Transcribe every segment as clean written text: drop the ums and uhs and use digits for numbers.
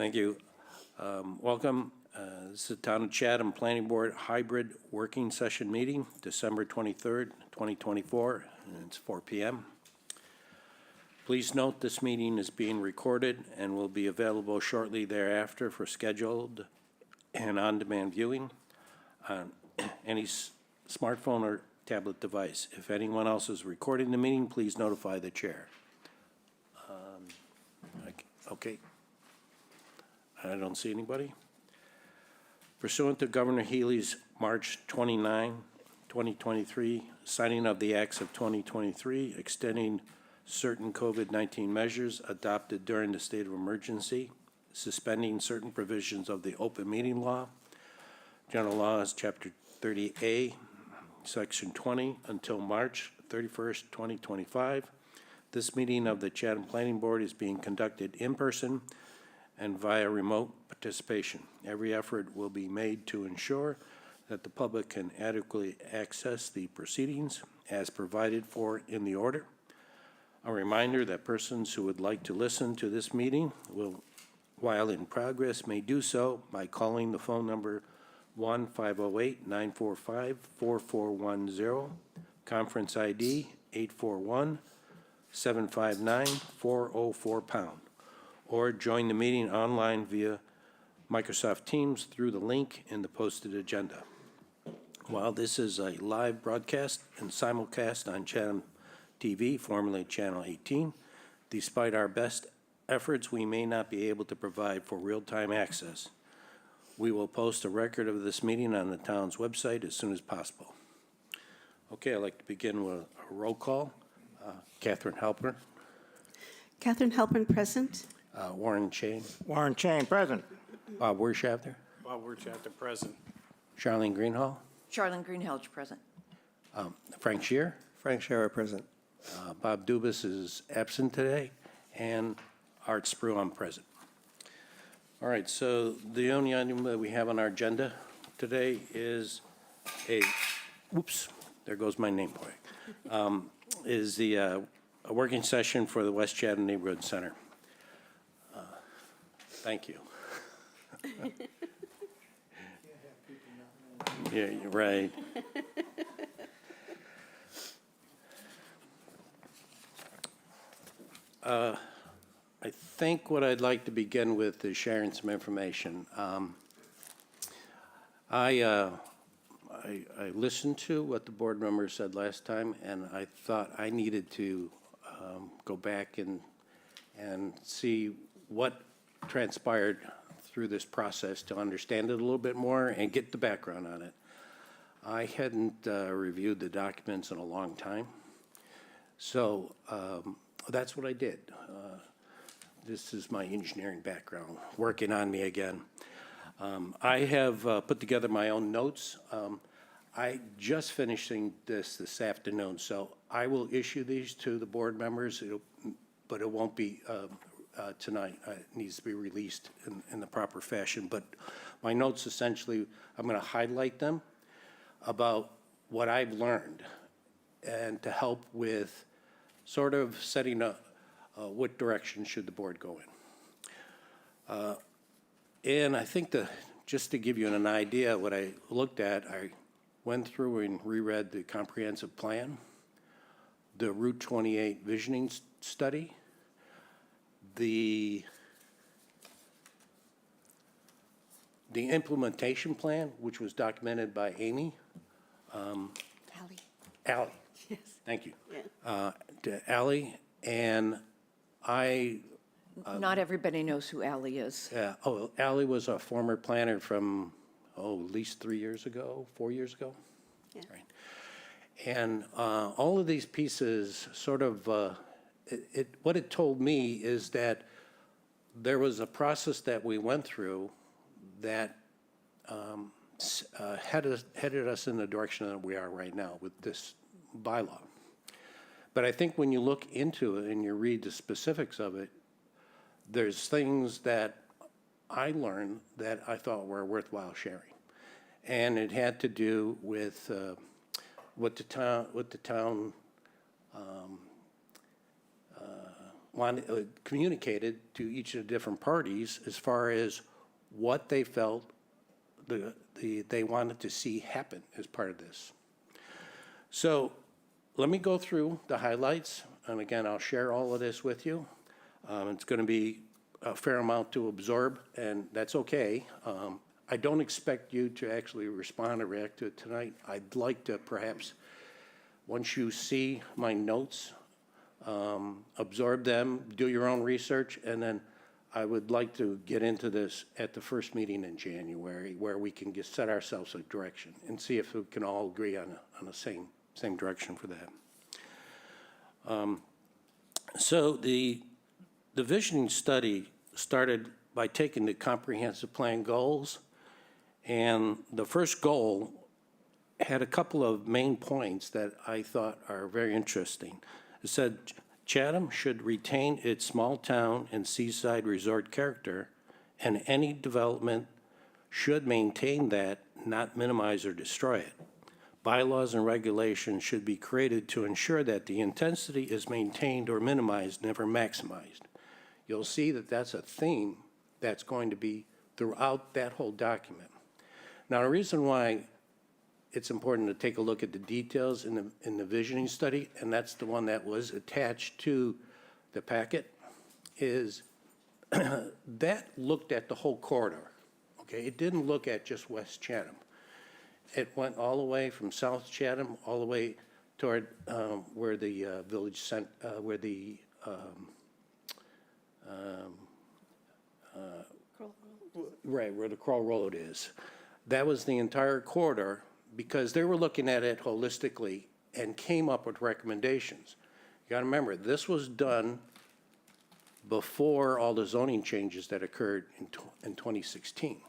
Thank you. Welcome. This is the Town of Chatham Planning Board Hybrid Working Session Meeting, December 23rd, 2024, and it's 4 p.m. Please note this meeting is being recorded and will be available shortly thereafter for scheduled and on-demand viewing on any smartphone or tablet device. If anyone else is recording the meeting, please notify the chair. Okay. I don't see anybody. Pursuant to Governor Healy's March 29, 2023, signing of the Acts of 2023, extending certain COVID-19 measures adopted during the state of emergency, suspending certain provisions of the open meeting law, General Laws, Chapter 30A, Section 20, until March 31st, 2025. This meeting of the Chatham Planning Board is being conducted in person and via remote participation. Every effort will be made to ensure that the public can adequately access the proceedings as provided for in the order. A reminder that persons who would like to listen to this meeting while in progress may do so by calling the phone number 1-508-945-4410, conference ID 841-759-404#, or join the meeting online via Microsoft Teams through the link in the posted agenda. While this is a live broadcast and simulcast on Chatham TV, formerly Channel 18, despite our best efforts, we may not be able to provide for real-time access. We will post a record of this meeting on the town's website as soon as possible. Okay, I'd like to begin with a roll call. Catherine Halpern. Catherine Halpern, present. Warren Chain. Warren Chain, present. Bob Wershafter. Bob Wershafter, present. Charlene Greenhall. Charlene Greenhalgh, present. Frank Shear. Frank Scherer, present. Bob Dubus is absent today, and Art Sprue, I'm present. All right, so the only item that we have on our agenda today is whoops, there goes my nameplate, is a working session for the West Chatham Neighborhood Center. Thank you. Yeah, you're right. I think what I'd like to begin with is sharing some information. I listened to what the board members said last time, and I thought I needed to go back and see what transpired through this process to understand it a little bit more and get the background on it. I hadn't reviewed the documents in a long time, so that's what I did. This is my engineering background working on me again. I have put together my own notes. I just finishing this afternoon, so I will issue these to the board members, but it won't be tonight. It needs to be released in the proper fashion. But my notes, essentially, I'm going to highlight them about what I've learned and to help with sort of setting up what direction should the board go in. And I think just to give you an idea what I looked at, I went through and reread the comprehensive plan, the Route 28 visioning study, the implementation plan, which was documented by Amy. Allie. Yes. Thank you. Yeah. To Allie, and Not everybody knows who Allie is. Allie was a former planner from, at least 4 years ago. Yeah. Right. And all of these pieces sort of, what it told me is that there was a process that we went through that headed us in the direction that we are right now with this bylaw. But I think when you look into it and you read the specifics of it, there's things that I learned that I thought were worthwhile sharing. And it had to do with what the town communicated to each of the different parties as far as what they felt they wanted to see happen as part of this. So let me go through the highlights, and again, I'll share all of this with you. It's going to be a fair amount to absorb, and that's okay. I don't expect you to actually respond or react to it tonight. I'd like to perhaps, once you see my notes, absorb them, do your own research, and then I would like to get into this at the first meeting in January, where we can just set ourselves a direction and see if we can all agree on the same direction for that. So the visioning study started by taking the comprehensive plan goals, and the first goal had a couple of main points that I thought are very interesting. It said Chatham should retain its small town and seaside resort character, and any development should maintain that, not minimize or destroy it. Bylaws and regulations should be created to ensure that the intensity is maintained or minimized, never maximized. You'll see that that's a theme that's going to be throughout that whole document. Now, the reason why it's important to take a look at the details in the visioning study, and that's the one that was attached to the packet, is that looked at the whole corridor, okay? It didn't look at just West Chatham. It went all the way from South Chatham, all the way toward where the village center, where the right, where the Crawl Road is. That was the entire corridor, because they were looking at it holistically and came up with recommendations. You gotta remember, this was done before all the zoning changes that occurred in 2016.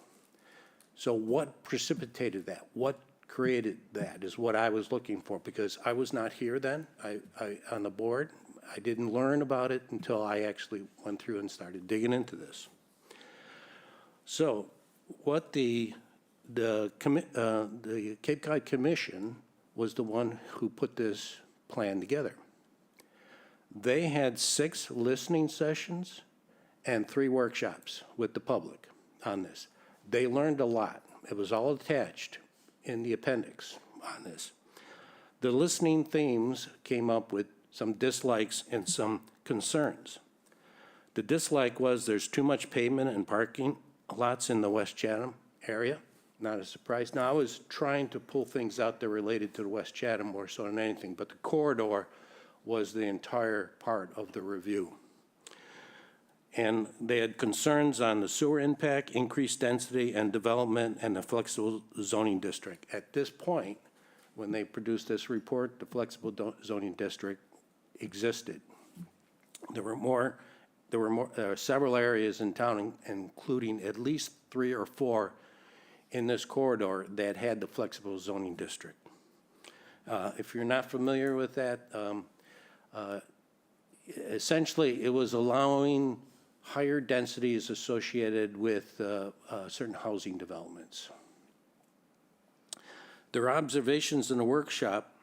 So what precipitated that? What created that is what I was looking for, because I was not here then, on the board. I didn't learn about it until I actually went through and started digging into this. So what the Cape Cod Commission was the one who put this plan together. They had 6 listening sessions and 3 workshops with the public on this. They learned a lot. It was all attached in the appendix on this. The listening themes came up with some dislikes and some concerns. The dislike was there's too much pavement and parking lots in the West Chatham area. Not a surprise. Now, I was trying to pull things out that related to the West Chatham more so than anything, but the corridor was the entire part of the review. And they had concerns on the sewer impact, increased density and development, and the flexible zoning district. At this point, when they produced this report, the flexible zoning district existed. There were several areas in town, including at least 3 or 4 in this corridor that had the flexible zoning district. If you're not familiar with that, essentially it was allowing higher densities associated with certain housing developments. Their observations in the workshop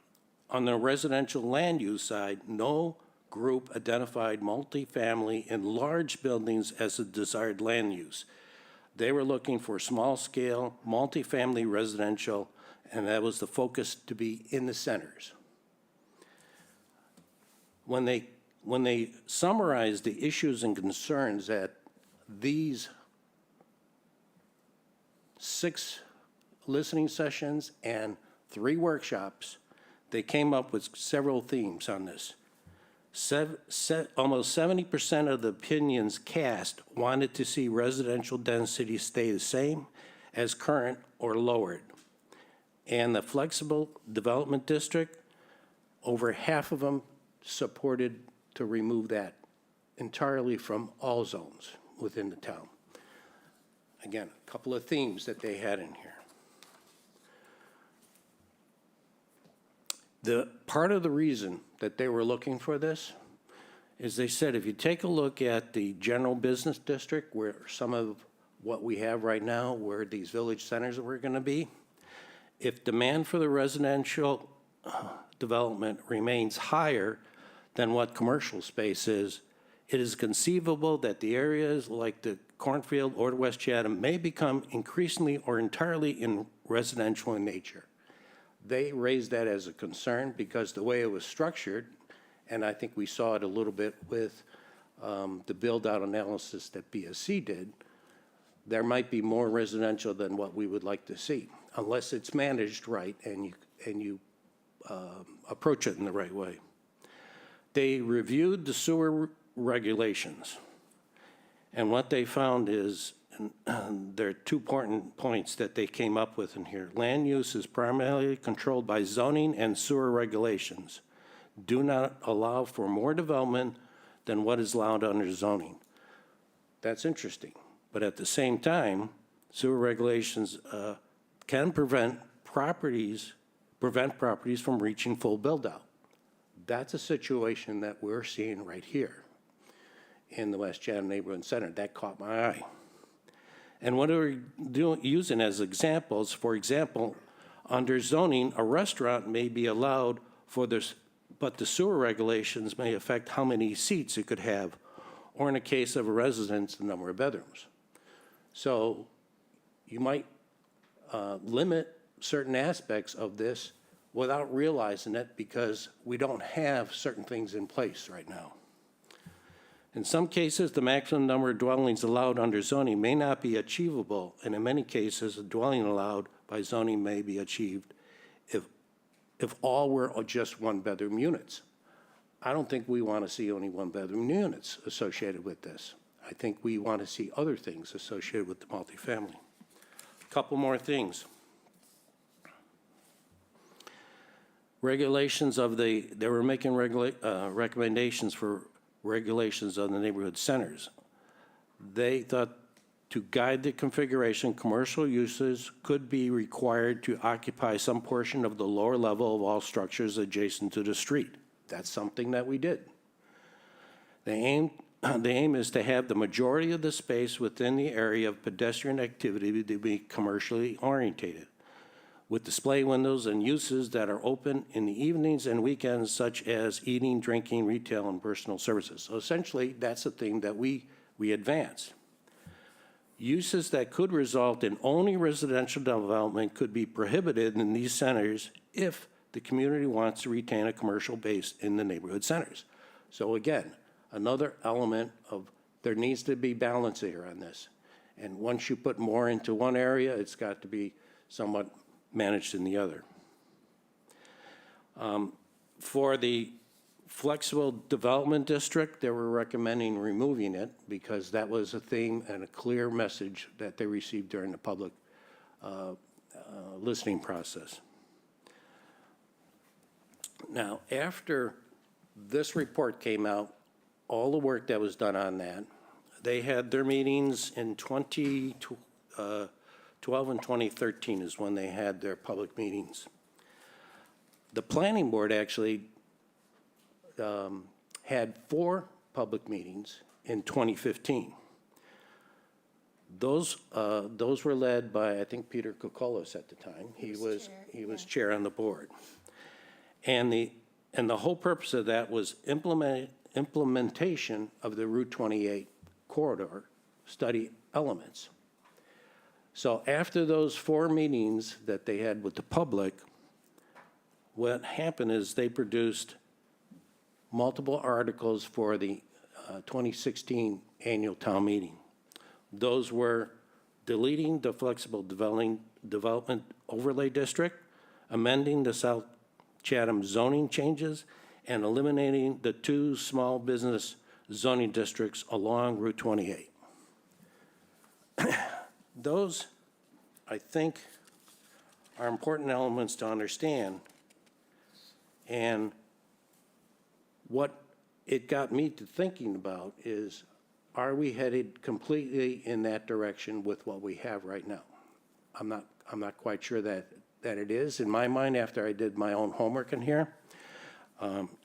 on the residential land use side, no group identified multifamily in large buildings as a desired land use. They were looking for small-scale, multifamily residential, and that was the focus to be in the centers. When they summarized the issues and concerns at these 6 listening sessions and 3 workshops, they came up with several themes on this. Almost 70% of the opinions cast wanted to see residential density stay the same as current or lowered. And the flexible development district, over half of them supported to remove that entirely from all zones within the town. Again, a couple of themes that they had in here. The part of the reason that they were looking for this is they said, if you take a look at the general business district, where some of what we have right now, where these village centers were going to be, if demand for the residential development remains higher than what commercial space is, It is conceivable that the areas like the cornfield or West Chatham may become increasingly or entirely in residential in nature. They raised that as a concern because the way it was structured, and I think we saw it a little bit with the build-out analysis that BSC did, there might be more residential than what we would like to see, unless it's managed right and you approach it in the right way. They reviewed the sewer regulations, and what they found is, there are 2 important points that they came up with in here. Land use is primarily controlled by zoning and sewer regulations. Do not allow for more development than what is allowed under zoning. That's interesting. But at the same time, sewer regulations can prevent properties from reaching full build-out. That's a situation that we're seeing right here in the West Chatham Neighborhood Center. That caught my eye. And what are we using as examples? For example, under zoning, a restaurant may be allowed for this, but the sewer regulations may affect how many seats it could have, or in a case of a residence, the number of bedrooms. So you might limit certain aspects of this without realizing it because we don't have certain things in place right now. In some cases, the maximum number of dwellings allowed under zoning may not be achievable, and in many cases, a dwelling allowed by zoning may be achieved if all were just one-bedroom units. I don't think we want to see only one-bedroom units associated with this. I think we want to see other things associated with the multifamily. A couple more things. Regulations of they were making recommendations for regulations of the neighborhood centers. They thought to guide the configuration, commercial uses could be required to occupy some portion of the lower level of all structures adjacent to the street. That's something that we did. The aim is to have the majority of the space within the area of pedestrian activity to be commercially orientated, with display windows and uses that are open in the evenings and weekends, such as eating, drinking, retail, and personal services. So essentially, that's the thing that we advance. Uses that could result in only residential development could be prohibited in these centers if the community wants to retain a commercial base in the neighborhood centers. So again, another element of there needs to be balance here on this. And once you put more into one area, it's got to be somewhat managed in the other. For the flexible development district, they were recommending removing it because that was a theme and a clear message that they received during the public listening process. Now, after this report came out, all the work that was done on that, they had their meetings in 2012 and 2013 is when they had their public meetings. The planning board actually had 4 public meetings in 2015. Those were led by, I think, Peter Kokolos at the time. He was chair on the board. And the whole purpose of that was implementation of the Route 28 corridor study elements. So after those 4 meetings that they had with the public, what happened is they produced multiple articles for the 2016 annual town meeting. Those were deleting the flexible development overlay district, amending the South Chatham zoning changes, and eliminating the 2 small business zoning districts along Route 28. Those, I think, are important elements to understand. And what it got me to thinking about is, are we headed completely in that direction with what we have right now? I'm not quite sure that it is. In my mind, after I did my own homework in here,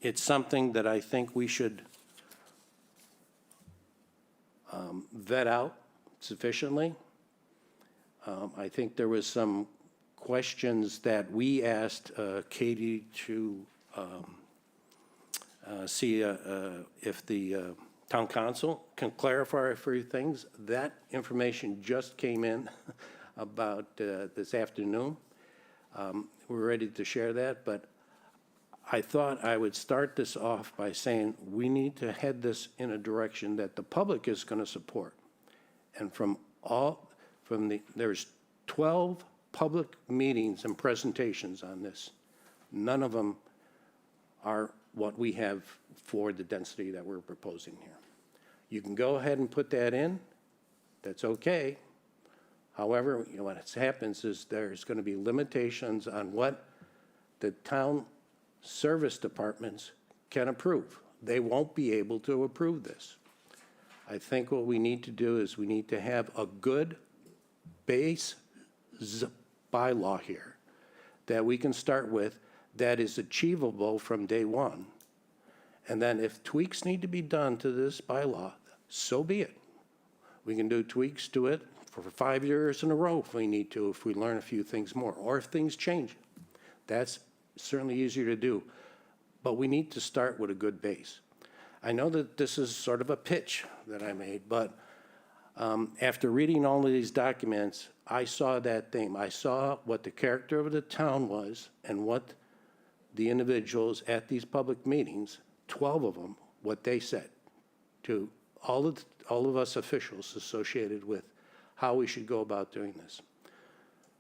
it's something that I think we should vet out sufficiently. I think there was some questions that we asked Katie to see if the town council can clarify a few things. That information just came in about this afternoon. We're ready to share that, but I thought I would start this off by saying we need to head this in a direction that the public is going to support. And there's 12 public meetings and presentations on this. None of them are what we have for the density that we're proposing here. You can go ahead and put that in. That's okay. However, what happens is there's going to be limitations on what the town service departments can approve. They won't be able to approve this. I think what we need to do is we need to have a good base bylaw here that we can start with that is achievable from day one. And then if tweaks need to be done to this bylaw, so be it. We can do tweaks to it for 5 years in a row if we need to, if we learn a few things more, or if things change. That's certainly easier to do. But we need to start with a good base. I know that this is sort of a pitch that I made, but after reading all of these documents, I saw that theme. I saw what the character of the town was and what the individuals at these public meetings, 12 of them, what they said to all of us officials associated with how we should go about doing this.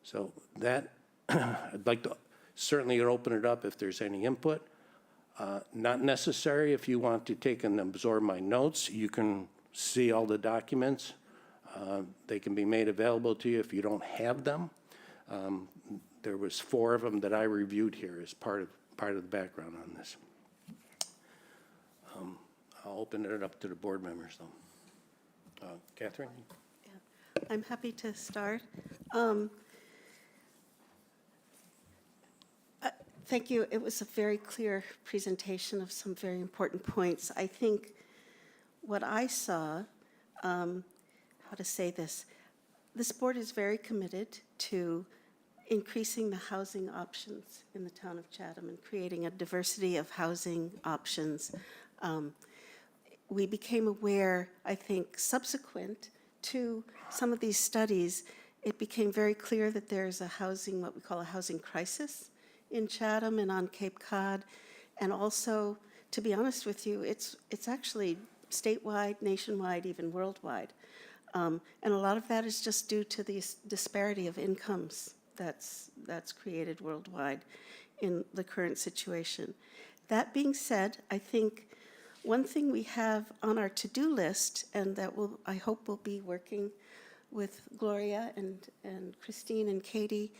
So that, I'd like to certainly open it up if there's any input. Not necessary if you want to take and absorb my notes. You can see all the documents. They can be made available to you if you don't have them. There was 4 of them that I reviewed here as part of the background on this. I'll open it up to the board members, though. Catherine? I'm happy to start. Thank you. It was a very clear presentation of some very important points. I think what I saw, how to say this board is very committed to increasing the housing options in the town of Chatham and creating a diversity of housing options. We became aware, I think, subsequent to some of these studies, it became very clear that there's what we call a housing crisis in Chatham and on Cape Cod. And also, to be honest with you, it's actually statewide, nationwide, even worldwide. And a lot of that is just due to the disparity of incomes that's created worldwide in the current situation. That being said, I think one thing we have on our to-do list, and that I hope we'll be working with Gloria and Christine and Katie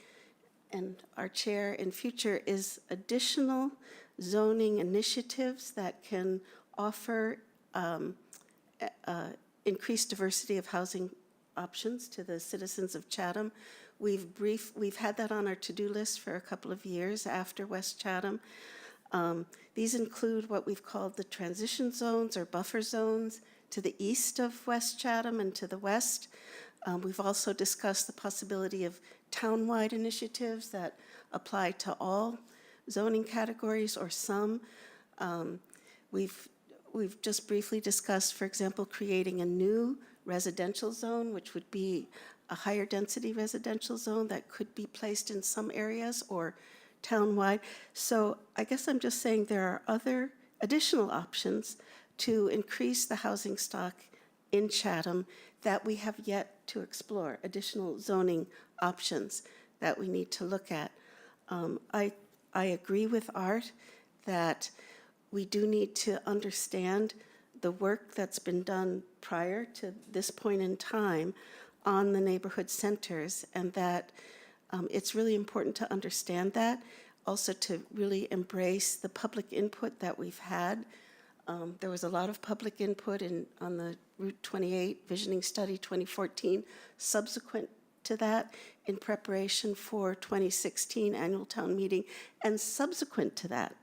and our chair in future, is additional zoning initiatives that can offer increased diversity of housing options to the citizens of Chatham. We've had that on our to-do list for a couple of years after West Chatham. These include what we've called the transition zones or buffer zones to the east of West Chatham and to the west. We've also discussed the possibility of town-wide initiatives that apply to all zoning categories or some. We've just briefly discussed, for example, creating a new residential zone, which would be a higher density residential zone that could be placed in some areas or town-wide. So I guess I'm just saying there are other additional options to increase the housing stock in Chatham that we have yet to explore, additional zoning options that we need to look at. I agree with Art that we do need to understand the work that's been done prior to this point in time on the neighborhood centers, and that it's really important to understand that, also to really embrace the public input that we've had. There was a lot of public input on the Route 28 Visioning Study 2014, subsequent to that, in preparation for 2016 annual town meeting, and subsequent to that,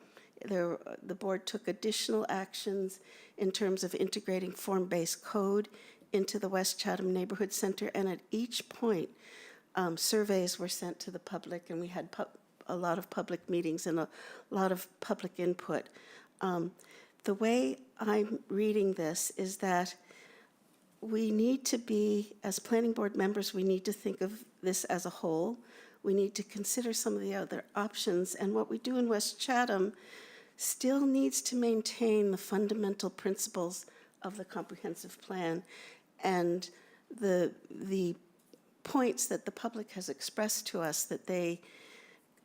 the board took additional actions in terms of integrating form-based code into the West Chatham Neighborhood Center, and at each point, surveys were sent to the public, and we had a lot of public meetings and a lot of public input. the way I'm reading this is that we need to be, as planning board members, we need to think of this as a whole. We need to consider some of the other options, and what we do in West Chatham still needs to maintain the fundamental principles of the comprehensive plan and the points that the public has expressed to us that they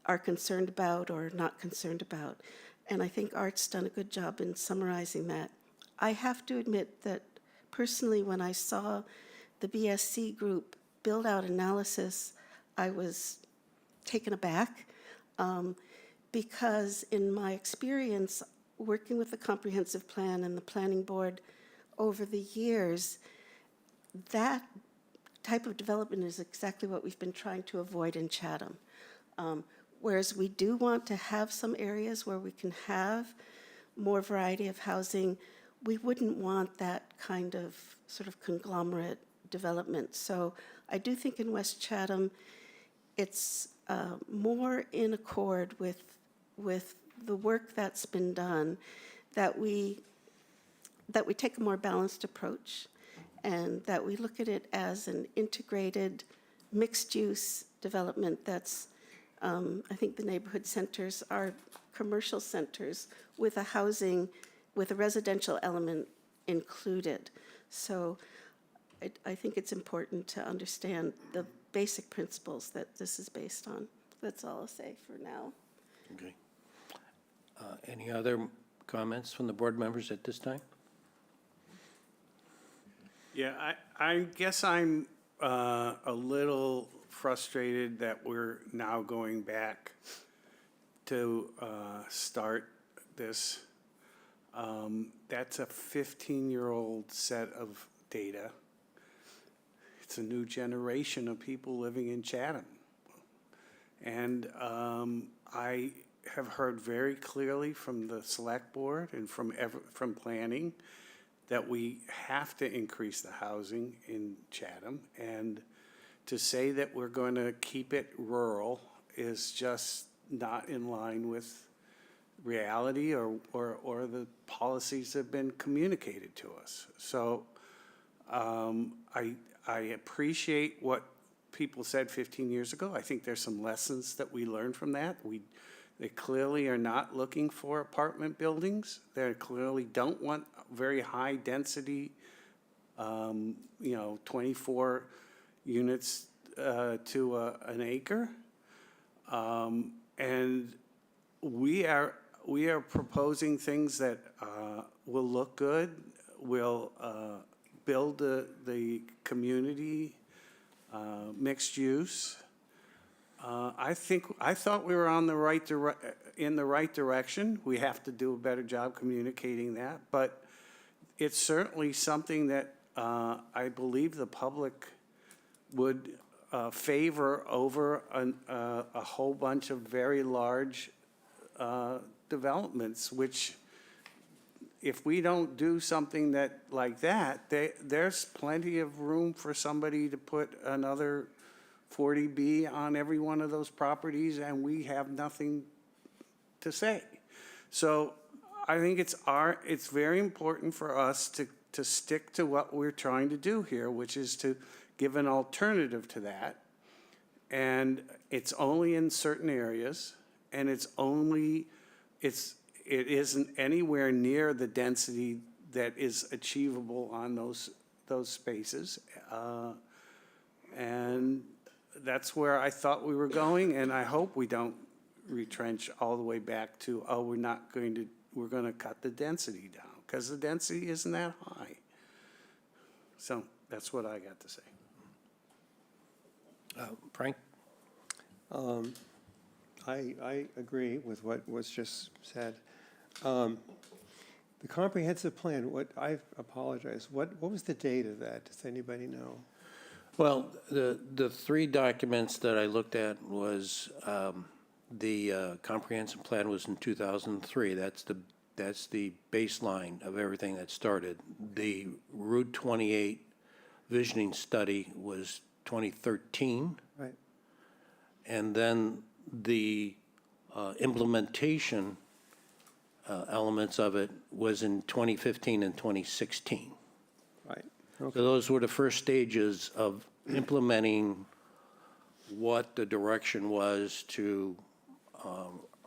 are concerned about or not concerned about. And I think Art's done a good job in summarizing that. I have to admit that personally, when I saw the BSC group build out analysis, I was taken aback because in my experience working with the comprehensive plan and the planning board over the years, that type of development is exactly what we've been trying to avoid in Chatham. Whereas we do want to have some areas where we can have more variety of housing, we wouldn't want that kind of sort of conglomerate development. So I do think in West Chatham, it's more in accord with the work that's been done, that we take a more balanced approach and that we look at it as an integrated mixed-use development that's, I think the neighborhood centers are commercial centers with a housing, with a residential element included. So I think it's important to understand the basic principles that this is based on. That's all I'll say for now. Okay. Any other comments from the board members at this time? Yeah, I guess I'm a little frustrated that we're now going back to start this. That's a 15-year-old set of data. It's a new generation of people living in Chatham. And I have heard very clearly from the select board and from planning that we have to increase the housing in Chatham. And to say that we're going to keep it rural is just not in line with reality or the policies that have been communicated to us. So I appreciate what people said 15 years ago. I think there's some lessons that we learned from that. They clearly are not looking for apartment buildings. They clearly don't want very high density, 24 units to an acre. And we are proposing things that will look good, will build the community mixed use. I thought we were on the in the right direction. We have to do a better job communicating that, but it's certainly something that I believe the public would favor over a whole bunch of very large developments, which if we don't do something like that, there's plenty of room for somebody to put another 40B on every one of those properties, and we have nothing to say. So I think it's very important for us to stick to what we're trying to do here, which is to give an alternative to that. And it's only in certain areas, and it isn't anywhere near the density that is achievable on those spaces. And that's where I thought we were going, and I hope we don't retrench all the way back to, we're going to cut the density down, because the density isn't that high. So that's what I got to say. Frank? I agree with what was just said. The comprehensive plan, I apologize, what was the date of that? Does anybody know? Well, the three documents that I looked at was the comprehensive plan was in 2003. That's the baseline of everything that started. The Route 28 visioning study was 2013. Right. And then the implementation elements of it was in 2015 and 2016. Right, So okay, those were the first stages of implementing what the direction was to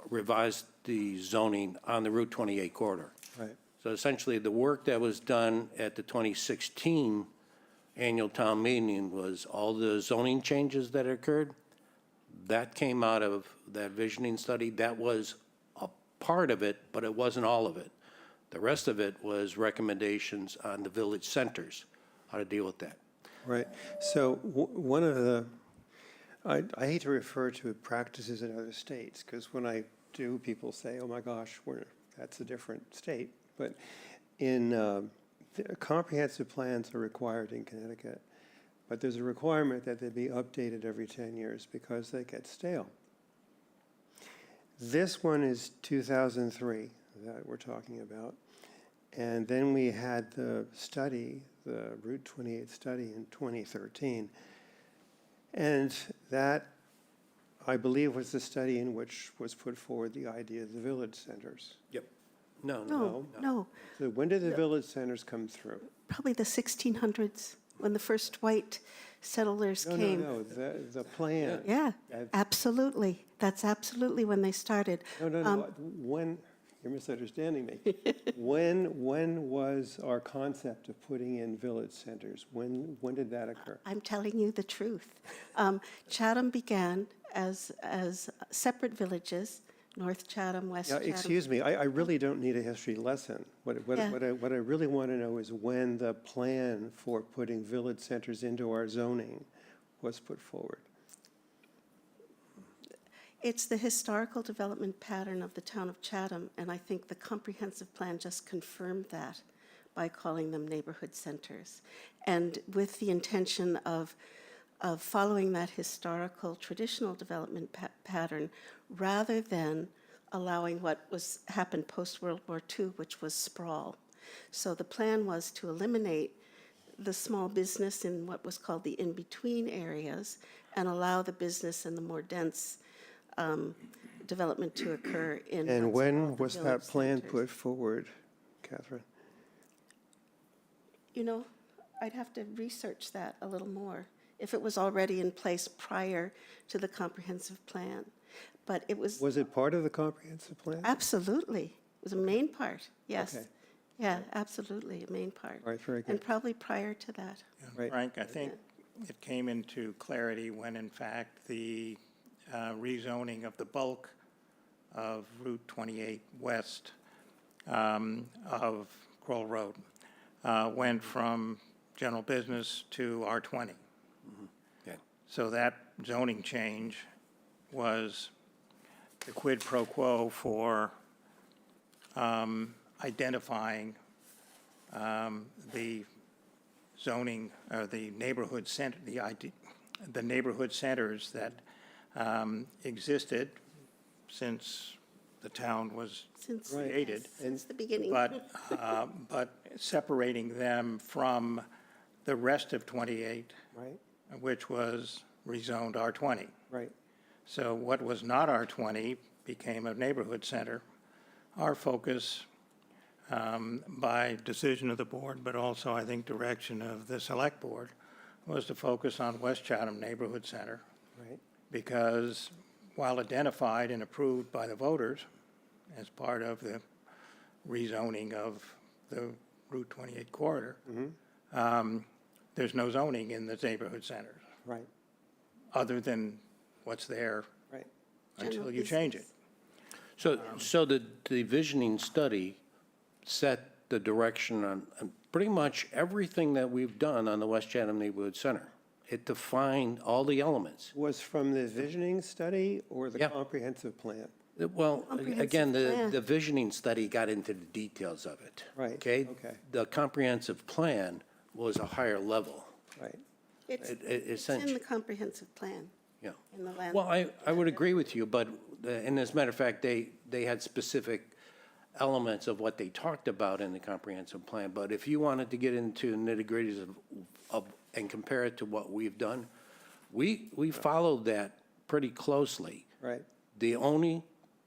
revise the zoning on the Route 28 corridor. right, So essentially, the work that was done at the 2016 annual town meeting was all the zoning changes that occurred. That came out of that visioning study. That was a part of it, but it wasn't all of it. The rest of it was recommendations on the village centers, how to deal with that. right. So one of the, I hate to refer to practices in other states, because when I do, people say, oh my gosh, that's a different state. But in, comprehensive plans are required in Connecticut, but there's a requirement that they be updated every 10 years because they get stale. This one is 2003 that we're talking about. And then we had the study, the Route 28 study in 2013. And that, I believe, was the study in which was put forward the idea of the village centers. Yep. No, No, So when did the village centers come through? probably the 1600s, when the first white settlers No, came. no, the plan. Yeah, That- absolutely. That's absolutely when they started. No, when, you're misunderstanding me. When was our concept of putting in village centers? When did that occur? I'm telling you the truth. Chatham began as separate villages, North Chatham, West Yeah, Chatham. excuse me, I really don't need a history lesson. What Yeah. I really want to know is when the plan for putting village centers into our zoning was put forward. It's the historical development pattern of the town of Chatham, and I think the comprehensive plan just confirmed that by calling them neighborhood centers. And with the intention of following that historical traditional development pattern, rather than allowing what happened post-World War II, which was sprawl. So the plan was to eliminate the small business in what was called the in-between areas and allow the business and the more dense development to occur in. And what's when called the was that village plan centers. put forward, Catherine? You know, I'd have to research that a little more, if it was already in place prior to the comprehensive plan. But it was, Was it part of the comprehensive plan? absolutely, it was a main part, yes. Okay. Yeah, absolutely, a main part. All right, very And good. probably prior to that. Right. Frank, I think it came into clarity when, in fact, the rezoning of the bulk of Route 28 west of Kroll Road went from general business to R20. Okay. So that zoning change was the quid pro quo for identifying the zoning, or the neighborhood center, the neighborhood centers that existed since the town was Since, created, yes, since the beginning. but separating them from the rest of 28, Right, which was rezoned R20. right. So what was not R20 became a neighborhood center. Our focus, by decision of the board, but also I think direction of the select board, was to focus on West Chatham Neighborhood Center, Right, because while identified and approved by the voters as part of the rezoning of the Route 28 corridor, there's no zoning in the neighborhood centers, right, other than what's there right. until General you change it. business. So the visioning study set the direction on pretty much everything that we've done on the West Chatham Neighborhood Center. It defined all the elements. Was from the visioning study or the Yeah. comprehensive plan? Well, again, Comprehensive the visioning study got into the details of it. Right, Okay? okay. The comprehensive plan was a higher level. Right, It's it- it's in essentially- the comprehensive plan, Yeah. in the land. Well, I would agree with you, but, and as a matter of fact, they had specific elements of what they talked about in the comprehensive plan. But if you wanted to get into nitty-gritties of, and compare it to what we've done, we followed that pretty closely. right, The only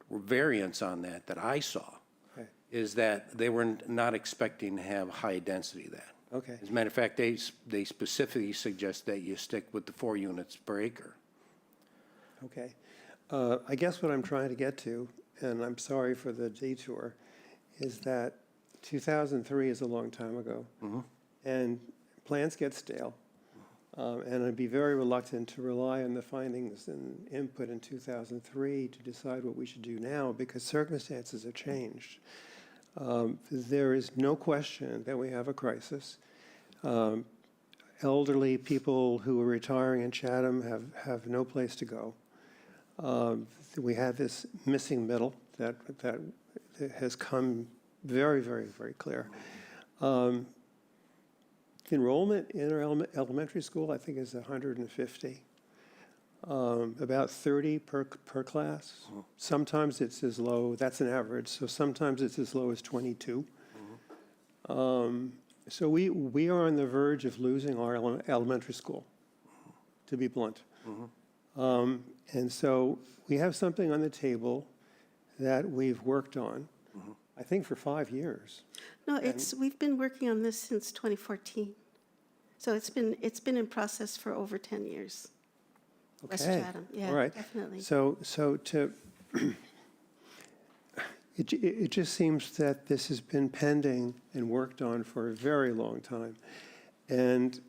variance on that I saw Okay. is that they were not expecting to have high density of that. Okay. As a matter of fact, they specifically suggest that you stick with the 4 units per acre. Okay. I guess what I'm trying to get to, and I'm sorry for the detour, is that 2003 is a long time ago. And plans get stale. And I'd be very reluctant to rely on the findings and input in 2003 to decide what we should do now, because circumstances have changed. There is no question that we have a crisis. Elderly people who are retiring in Chatham have no place to go. We have this missing middle that has come very, very, very clear. Enrollment in our elementary school, I think, is 150. About 30 per class. Sometimes it's as low, that's an average, so sometimes it's as low as 22. So we are on the verge of losing our elementary school, to be blunt. And so we have something on the table that we've worked on, I think, for 5 years. No, we've been working on this since 2014. So it's been in process for over 10 years. West Okay. Chatham, yeah, All right. definitely. So it just seems that this has been pending and worked on for a very long time. And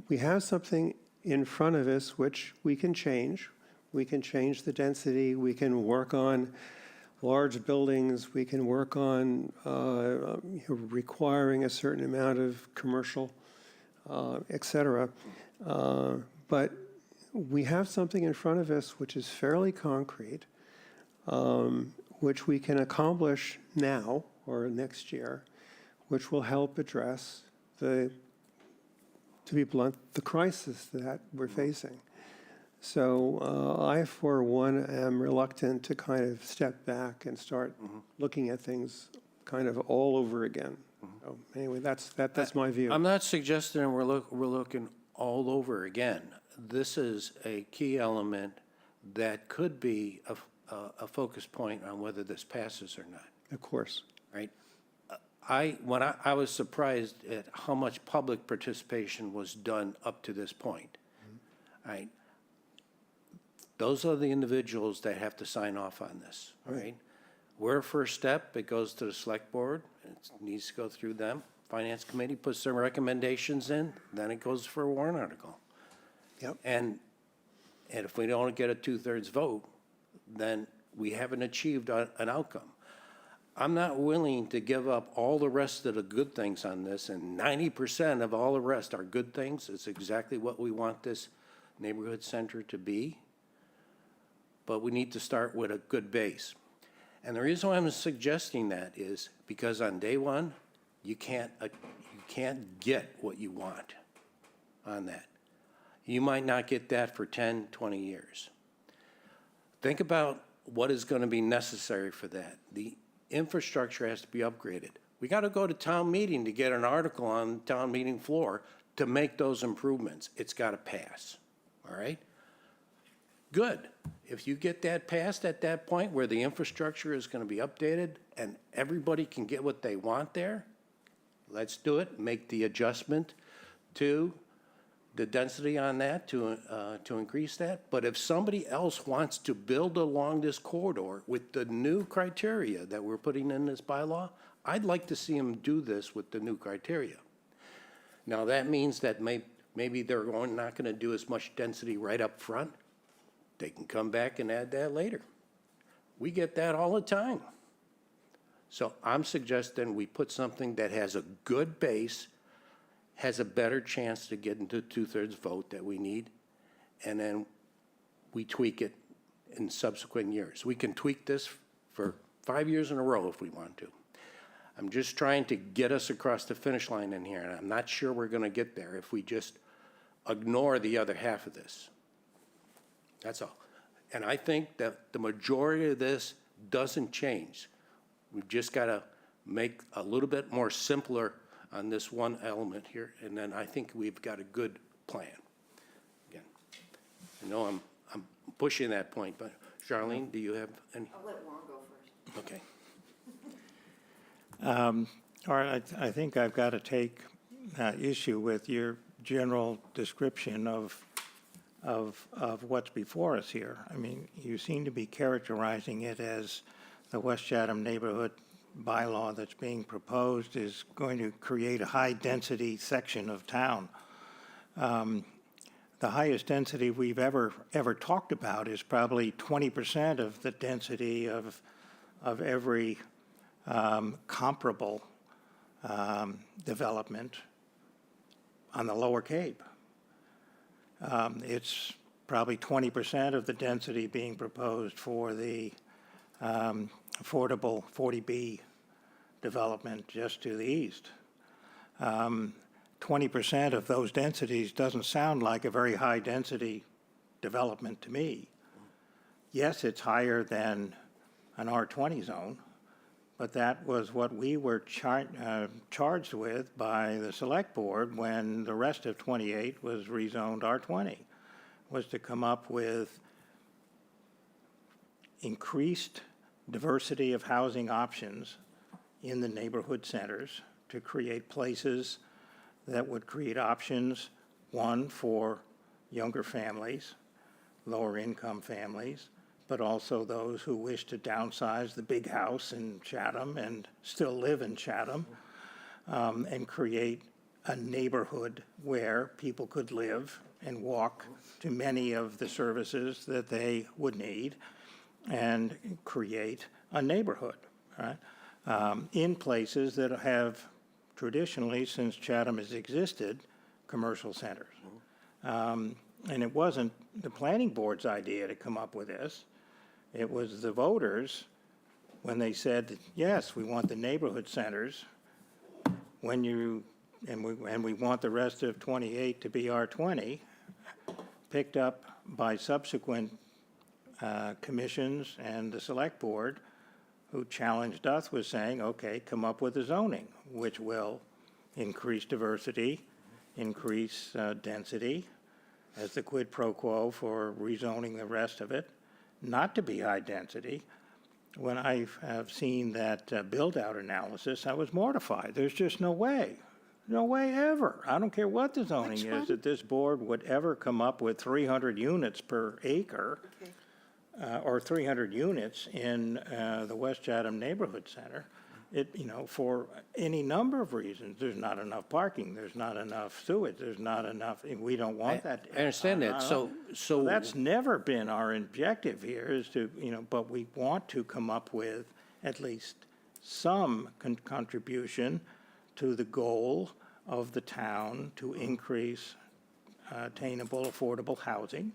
we have something in front of us which we can change. We can change the density. We can work on large buildings. We can work on requiring a certain amount of commercial, et cetera. But we have something in front of us which is fairly concrete, which we can accomplish now or next year, which will help address to be blunt, the crisis that we're facing. So I, for one, am reluctant to kind of step back and start looking at things kind of all over again. So anyway, that's my view. I'm not suggesting we're looking all over again. This is a key element that could be a focus point on whether this passes or not, Of course. right? When I was surprised at how much public participation was done up to this point, right? Those are the individuals that have to sign off on this, right? We're a first step, it goes to the select board, it needs to go through them. Finance committee puts their recommendations in, then it goes for a warrant article. Yep. And if we don't get a 2/3 vote, then we haven't achieved an outcome. I'm not willing to give up all the rest of the good things on this, and 90% of all the rest are good things. It's exactly what we want this neighborhood center to be. But we need to start with a good base. And the reason why I'm suggesting that is because on day one, you can't get what you want on that. You might not get that for 10, 20 years. Think about what is going to be necessary for that. The infrastructure has to be upgraded. We got to go to town meeting to get an article on town meeting floor to make those improvements. It's got to pass, all right? Good. If you get that passed at that point where the infrastructure is going to be updated and everybody can get what they want there, let's do it. Make the adjustment to the density on that to increase that. But if somebody else wants to build along this corridor with the new criteria that we're putting in this bylaw, I'd like to see them do this with the new criteria. Now, that means that maybe they're not going to do as much density right up front. They can come back and add that later. We get that all the time. So I'm suggesting we put something that has a good base, has a better chance to get into 2/3 vote that we need, and then we tweak it in subsequent years. We can tweak this for 5 years in a row if we want to. I'm just trying to get us across the finish line in here, and I'm not sure we're going to get there if we just ignore the other half of this. That's all. And I think that the majority of this doesn't change. We've just got to make a little bit more simpler on this one element here, and then I think we've got a good plan. Again, I know I'm pushing that point, but Charlene, do you have any? I'll let Warren go first. Okay. All right, I think I've got to take issue with your general description of what's before us here. I mean, you seem to be characterizing it as the West Chatham neighborhood bylaw that's being proposed is going to create a high-density section of town. The highest density we've ever talked about is probably 20% of the density of every comparable development on the Lower Cape. It's probably 20% of the density being proposed for the affordable 40B development just to the east. 20% of those densities doesn't sound like a very high density development to me. Yes, it's higher than an R20 zone, but that was what we were charged with by the select board when the rest of 28 was rezoned R20, was to come up with increased diversity of housing options in the neighborhood centers to create places that would create options, one, for younger families, lower income families, but also those who wish to downsize the big house in Chatham and still live in Chatham, and create a neighborhood where people could live and walk to many of the services that they would need, and create a neighborhood, right? In places that have traditionally, since Chatham has existed, commercial centers. And it wasn't the planning board's idea to come up with this. It was the voters, when they said, yes, we want the neighborhood centers, and we want the rest of 28 to be R20, picked up by subsequent commissions and the select board, who challenged us with saying, okay, come up with a zoning, which will increase diversity, increase density, as the quid pro quo for rezoning the rest of it, not to be high density. When I have seen that build-out analysis, I was mortified. There's just no way ever. I don't care what the zoning Which is, one? that this board would ever come up with 300 units per acre, or 300 units in the West Chatham Neighborhood Center. For any number of reasons. There's not enough parking, there's not enough sewage, there's not enough, we don't want that. I understand that. So That's never been our objective here, is to, but we want to come up with at least some contribution to the goal of the town to increase attainable, affordable housing,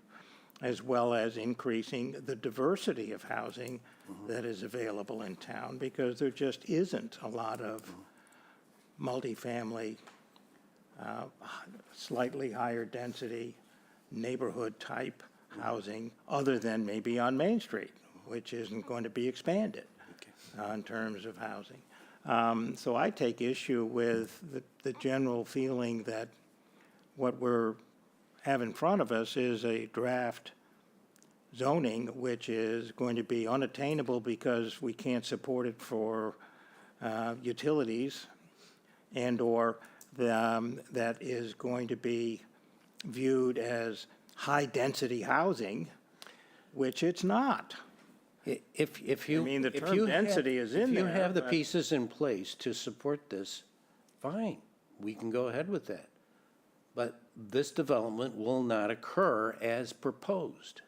as well as increasing the diversity of housing that is available in town, because there just isn't a lot of multifamily, slightly higher density, neighborhood-type housing, other than maybe on Main Street, which isn't going to be expanded in terms of housing. So I take issue with the general feeling that what we're have in front of us is a draft zoning which is going to be unattainable because we can't support it for utilities, and/or that is going to be viewed as high-density housing, which it's not. if you. I mean, the if term you have- density is in If you there, have the but- pieces in place to support this, fine, we can go ahead with that. But this development will not occur as proposed.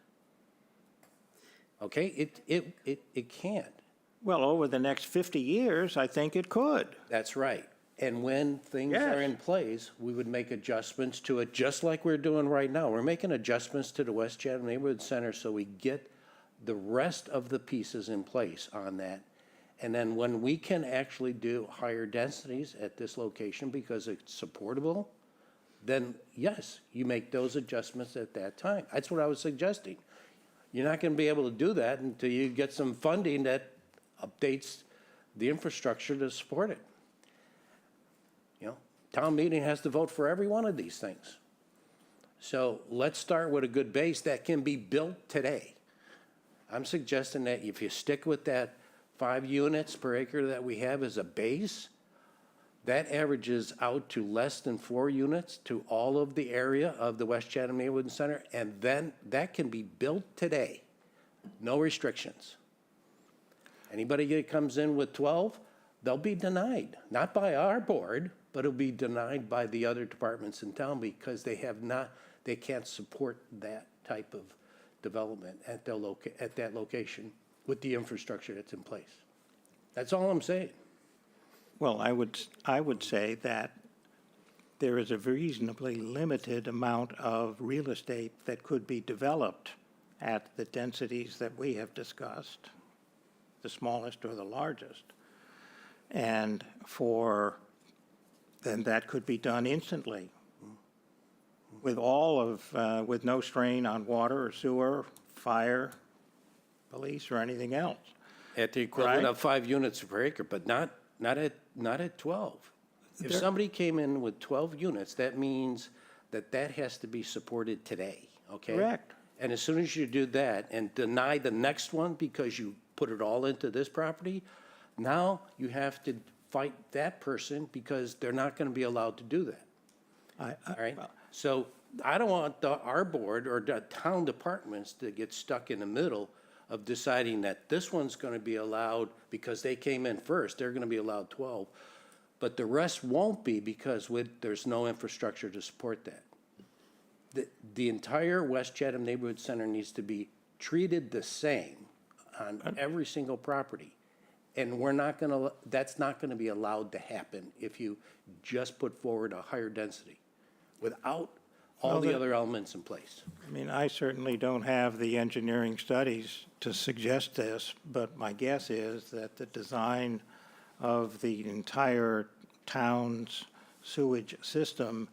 Okay, it can't. Well, over the next 50 years, I think it could. That's right. And when things are Yes. in place, we would make adjustments to it, just like we're doing right now. We're making adjustments to the West Chatham Neighborhood Center so we get the rest of the pieces in place on that. And then when we can actually do higher densities at this location because it's supportable, then yes, you make those adjustments at that time. That's what I was suggesting. You're not going to be able to do that until you get some funding that updates the infrastructure to support it. Town meeting has to vote for every one of these things. So let's start with a good base that can be built today. I'm suggesting that if you stick with that 5 units per acre that we have as a base, that averages out to less than 4 units to all of the area of the West Chatham Neighborhood Center, and then that can be built today, no restrictions. Anybody that comes in with 12, they'll be denied, not by our board, but it'll be denied by the other departments in town because they can't support that type of development at that location with the infrastructure that's in place. That's all I'm saying. Well, I would say that there is a reasonably limited amount of real estate that could be developed at the densities that we have discussed, the smallest or the largest. And then that could be done instantly with with no strain on water or sewer, fire, police, or anything else. At the equivalent Right. of 5 units per acre, but not at 12. If somebody came in with 12 units, that means that has to be supported today, okay? Correct. And as soon as you do that and deny the next one because you put it all into this property, now you have to fight that person because they're not going to be allowed to do that. All right? So I don't want our board or the town departments to get stuck in the middle of deciding that this one's going to be allowed because they came in first, they're going to be allowed 12, but the rest won't be because there's no infrastructure to support that. The entire West Chatham Neighborhood Center needs to be treated the same on every single property. And that's not going to be allowed to happen if you just put forward a higher density without all the other elements in place. I mean, I certainly don't have the engineering studies to suggest this, but my guess is that the design of the entire town's sewage system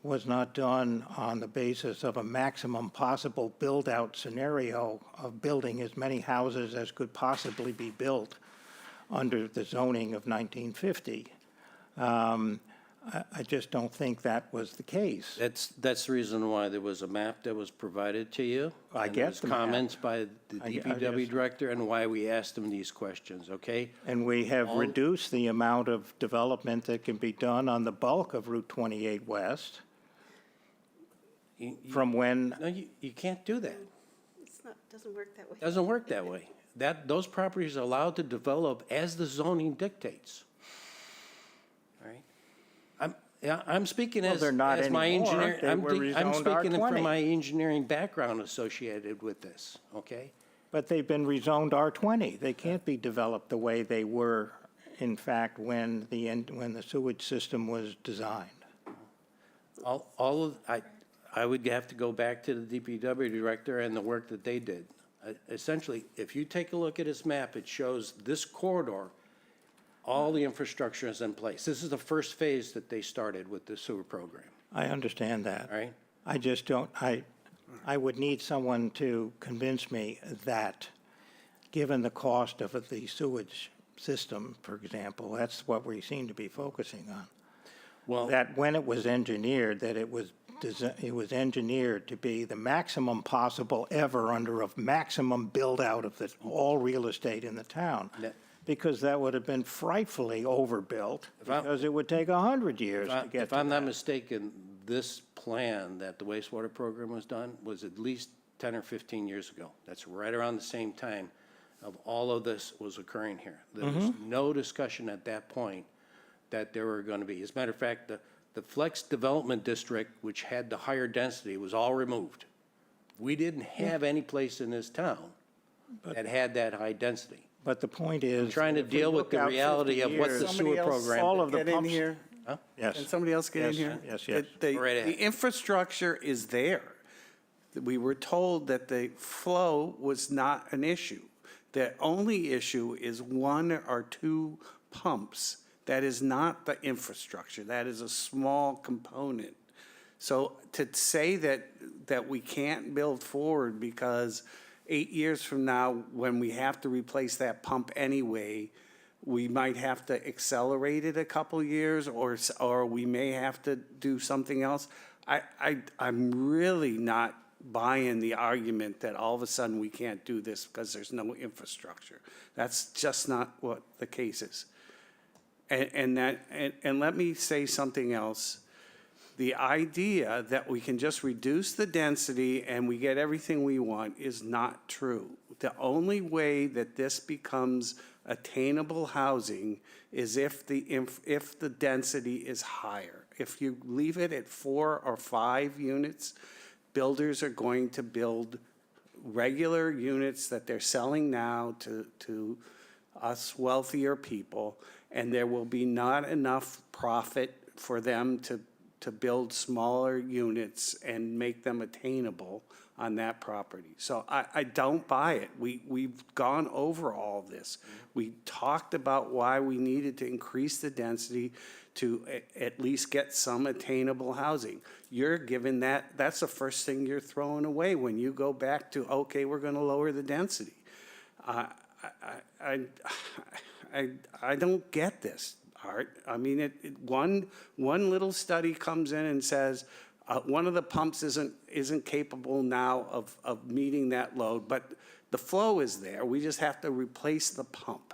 was not done on the basis of a maximum possible build-out scenario of building as many houses as could possibly be built under the zoning of 1950. I just don't think that was the case. That's the reason why there was a map that was provided to you. I and get there was the map. comments by the I DPW just- director and why we asked him these questions, okay? And we have reduced the amount of development that can be done on the bulk of Route 28 West from when, No, you can't do that. Doesn't work that way. Doesn't work that way. Those properties are allowed to develop as the zoning dictates. All right? I'm speaking Well, as they're not my anymore. engineer. They were I'm rezoned speaking R20. from my engineering background associated with this, okay? but they've been rezoned R20. They can't be developed the way they were, in fact, when the sewage system was designed. I would have to go back to the DPW director and the work that they did. Essentially, if you take a look at his map, it shows this corridor, all the infrastructure is in place. This is the first phase that they started with the sewer program, I understand that. all right? I just don't, I would need someone to convince me that, given the cost of the sewage system, for example, that's what we seem to be focusing on. Well, That when it was engineered, that it was engineered to be the maximum possible ever under a maximum build-out of all real estate in the town. Yeah. Because that would have been frightfully overbuilt, because it would take 100 years to get if to I'm not that. mistaken, this plan that the wastewater program was done was at least 10 or 15 years ago. That's right around the same time of all of this was occurring here. There was no discussion at that point that there were going to be. As a matter of fact, the Flex Development District, which had the higher density, was all removed. We didn't have any place in this town that had that high density. But the point is. Trying to if we deal with look the out reality 50 of what the years, sewer program. all of the Get in pumps- here? Yes. Can somebody else get in Yes, here? yes. The Right ahead. infrastructure is there. We were told that the flow was not an issue. The only issue is 1 or 2 pumps. That is not the infrastructure. That is a small component. So to say that we can't build forward because 8 years from now, when we have to replace that pump anyway, we might have to accelerate it a couple years, or we may have to do something else. I'm really not buying the argument that all of a sudden we can't do this because there's no infrastructure. That's just not what the case is. And let me say something else. The idea that we can just reduce the density and we get everything we want is not true. The only way that this becomes attainable housing is if the density is higher. If you leave it at 4 or 5 units, builders are going to build regular units that they're selling now to us wealthier people, and there will be not enough profit for them to build smaller units and make them attainable on that property. So I don't buy it. We've gone over all of this. We talked about why we needed to increase the density to at least get some attainable housing. You're given that's the first thing you're throwing away when you go back to, okay, we're gonna lower the density. I don't get this, Art. I mean, one little study comes in and says one of the pumps isn't capable now of meeting that load, but the flow is there. We just have to replace the pump.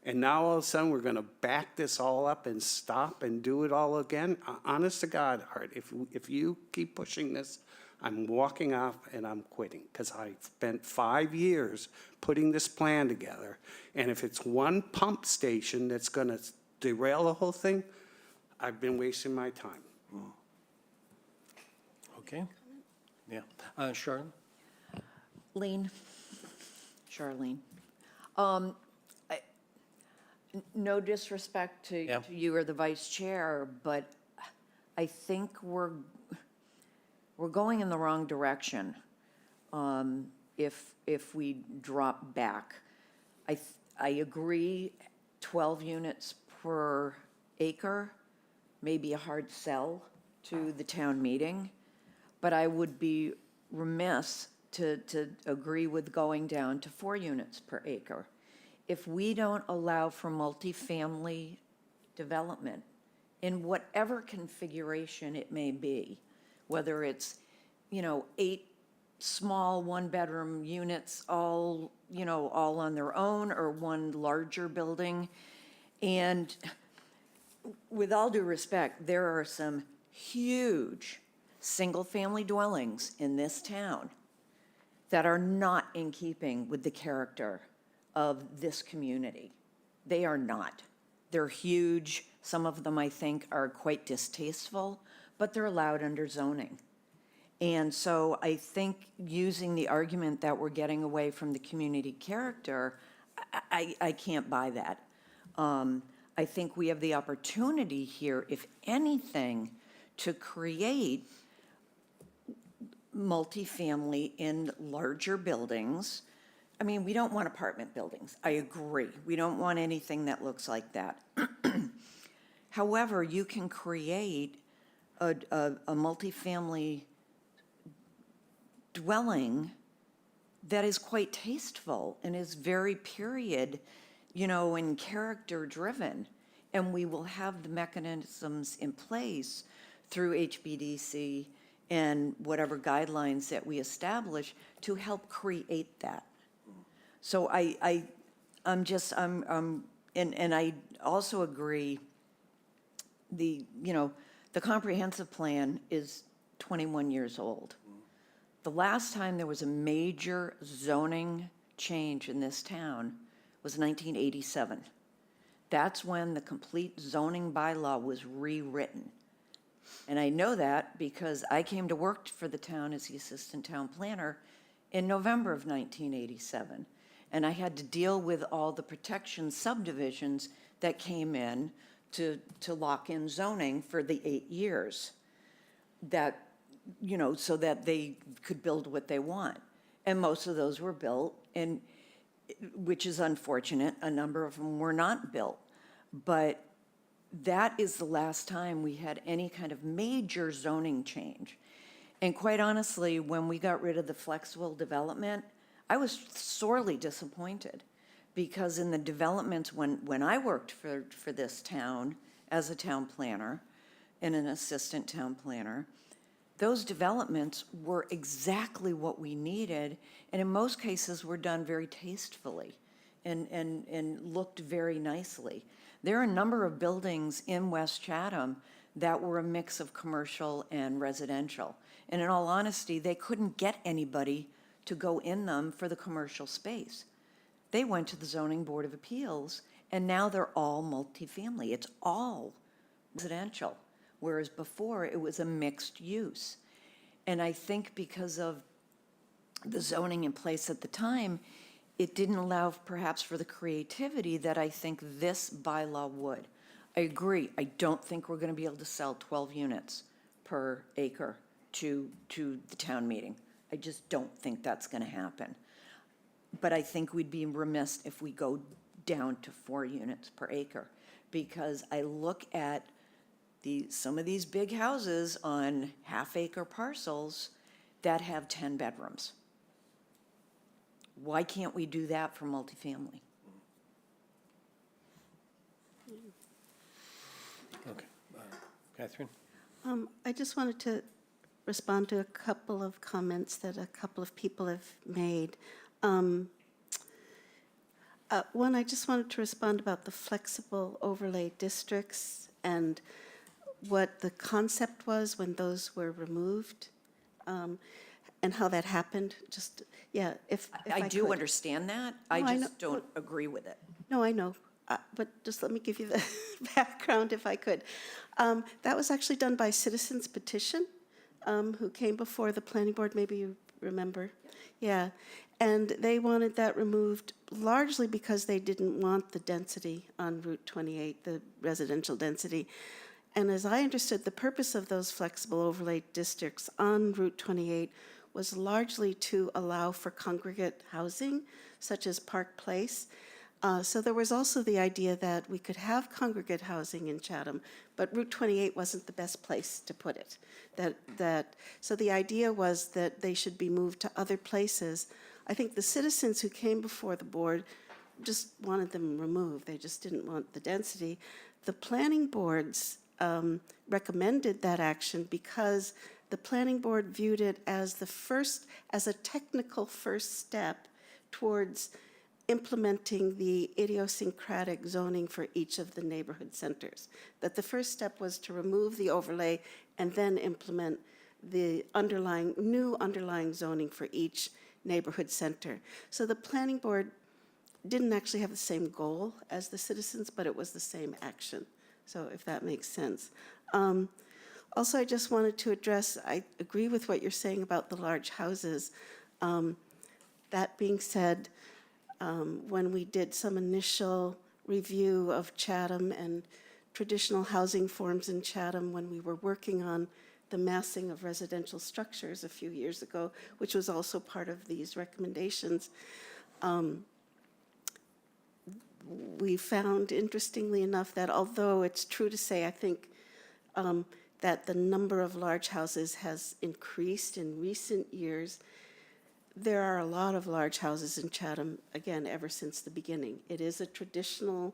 And now all of a sudden we're going to back this all up and stop and do it all again. Honest to God, Art, if you keep pushing this, I'm walking off and I'm quitting, because I spent 5 years putting this plan together. And if it's one pump station that's going to derail the whole thing, I've been wasting my time. Okay? Yeah. Charlotte? Charlene. No disrespect to Yeah. to you or the vice chair, but I think we're going in the wrong direction if we drop back. I agree, 12 units per acre may be a hard sell to the town meeting, but I would be remiss to agree with going down to 4 units per acre. If we don't allow for multifamily development in whatever configuration it may be, whether it's, 8 small one-bedroom units all on their own, or one larger building. And with all due respect, there are some huge single-family dwellings in this town that are not in keeping with the character of this community. They are not. They're huge. Some of them, I think, are quite distasteful, but they're allowed under zoning. And so I think using the argument that we're getting away from the community character, I can't buy that. I think we have the opportunity here, if anything, to create multifamily in larger buildings. I mean, we don't want apartment buildings. I agree. We don't want anything that looks like that. However, you can create a multifamily dwelling that is quite tasteful and is very period, and character-driven. And we will have the mechanisms in place through HBDC and whatever guidelines that we establish to help create that. So and I also agree, the comprehensive plan is 21 years old. The last time there was a major zoning change in this town was 1987. That's when the complete zoning bylaw was rewritten. And I know that because I came to work for the town as the assistant town planner in November of 1987. And I had to deal with all the protection subdivisions that came in to lock in zoning for the 8 years that, so that they could build what they want. And most of those were built, and which is unfortunate. A number of them were not built. But that is the last time we had any kind of major zoning change. And quite honestly, when we got rid of the flexible development, I was sorely disappointed, because in the developments when I worked for this town as a town planner and an assistant town planner, those developments were exactly what we needed, and in most cases were done very tastefully and looked very nicely. There are a number of buildings in West Chatham that were a mix of commercial and residential. And in all honesty, they couldn't get anybody to go in them for the commercial space. They went to the Zoning Board of Appeals, and now they're all multifamily. It's all residential, whereas before it was a mixed use. And I think because of the zoning in place at the time, it didn't allow perhaps for the creativity that I think this bylaw would. I agree, I don't think we're gonna be able to sell 12 units per acre to the town meeting. I just don't think that's gonna happen. But I think we'd be remiss if we go down to 4 units per acre, because I look at some of these big houses on half-acre parcels that have 10 bedrooms. Why can't we do that for multifamily? Okay. Catherine? I just wanted to respond to a couple of comments that a couple of people have made. One, I just wanted to respond about the flexible overlay districts and what the concept was when those were removed, and how that happened. Just, yeah, if I do could. understand that, I No, I know. just don't agree with it. No, I know, but just let me give you the background if I could. That was actually done by citizens petition, who came before the planning board, maybe you remember. Yeah, and they wanted that removed largely because they didn't want the density on Route 28, the residential density. And as I understood, the purpose of those flexible overlay districts on Route 28 was largely to allow for congregate housing, such as Park Place. So there was also the idea that we could have congregate housing in Chatham, but Route 28 wasn't the best place to put it. So the idea was that they should be moved to other places. I think the citizens who came before the board just wanted them removed. They just didn't want the density. The planning boards recommended that action because the planning board viewed it as a technical first step towards implementing the idiosyncratic zoning for each of the neighborhood centers. That the first step was to remove the overlay and then implement the new underlying zoning for each neighborhood center. So the planning board didn't actually have the same goal as the citizens, but it was the same action. So if that makes sense. Also, I just wanted to address, I agree with what you're saying about the large houses. That being said, when we did some initial review of Chatham and traditional housing forms in Chatham, when we were working on the massing of residential structures a few years ago, which was also part of these recommendations, we found, interestingly enough, that although it's true to say, I think, that the number of large houses has increased in recent years, there are a lot of large houses in Chatham, again, ever since the beginning. It is a traditional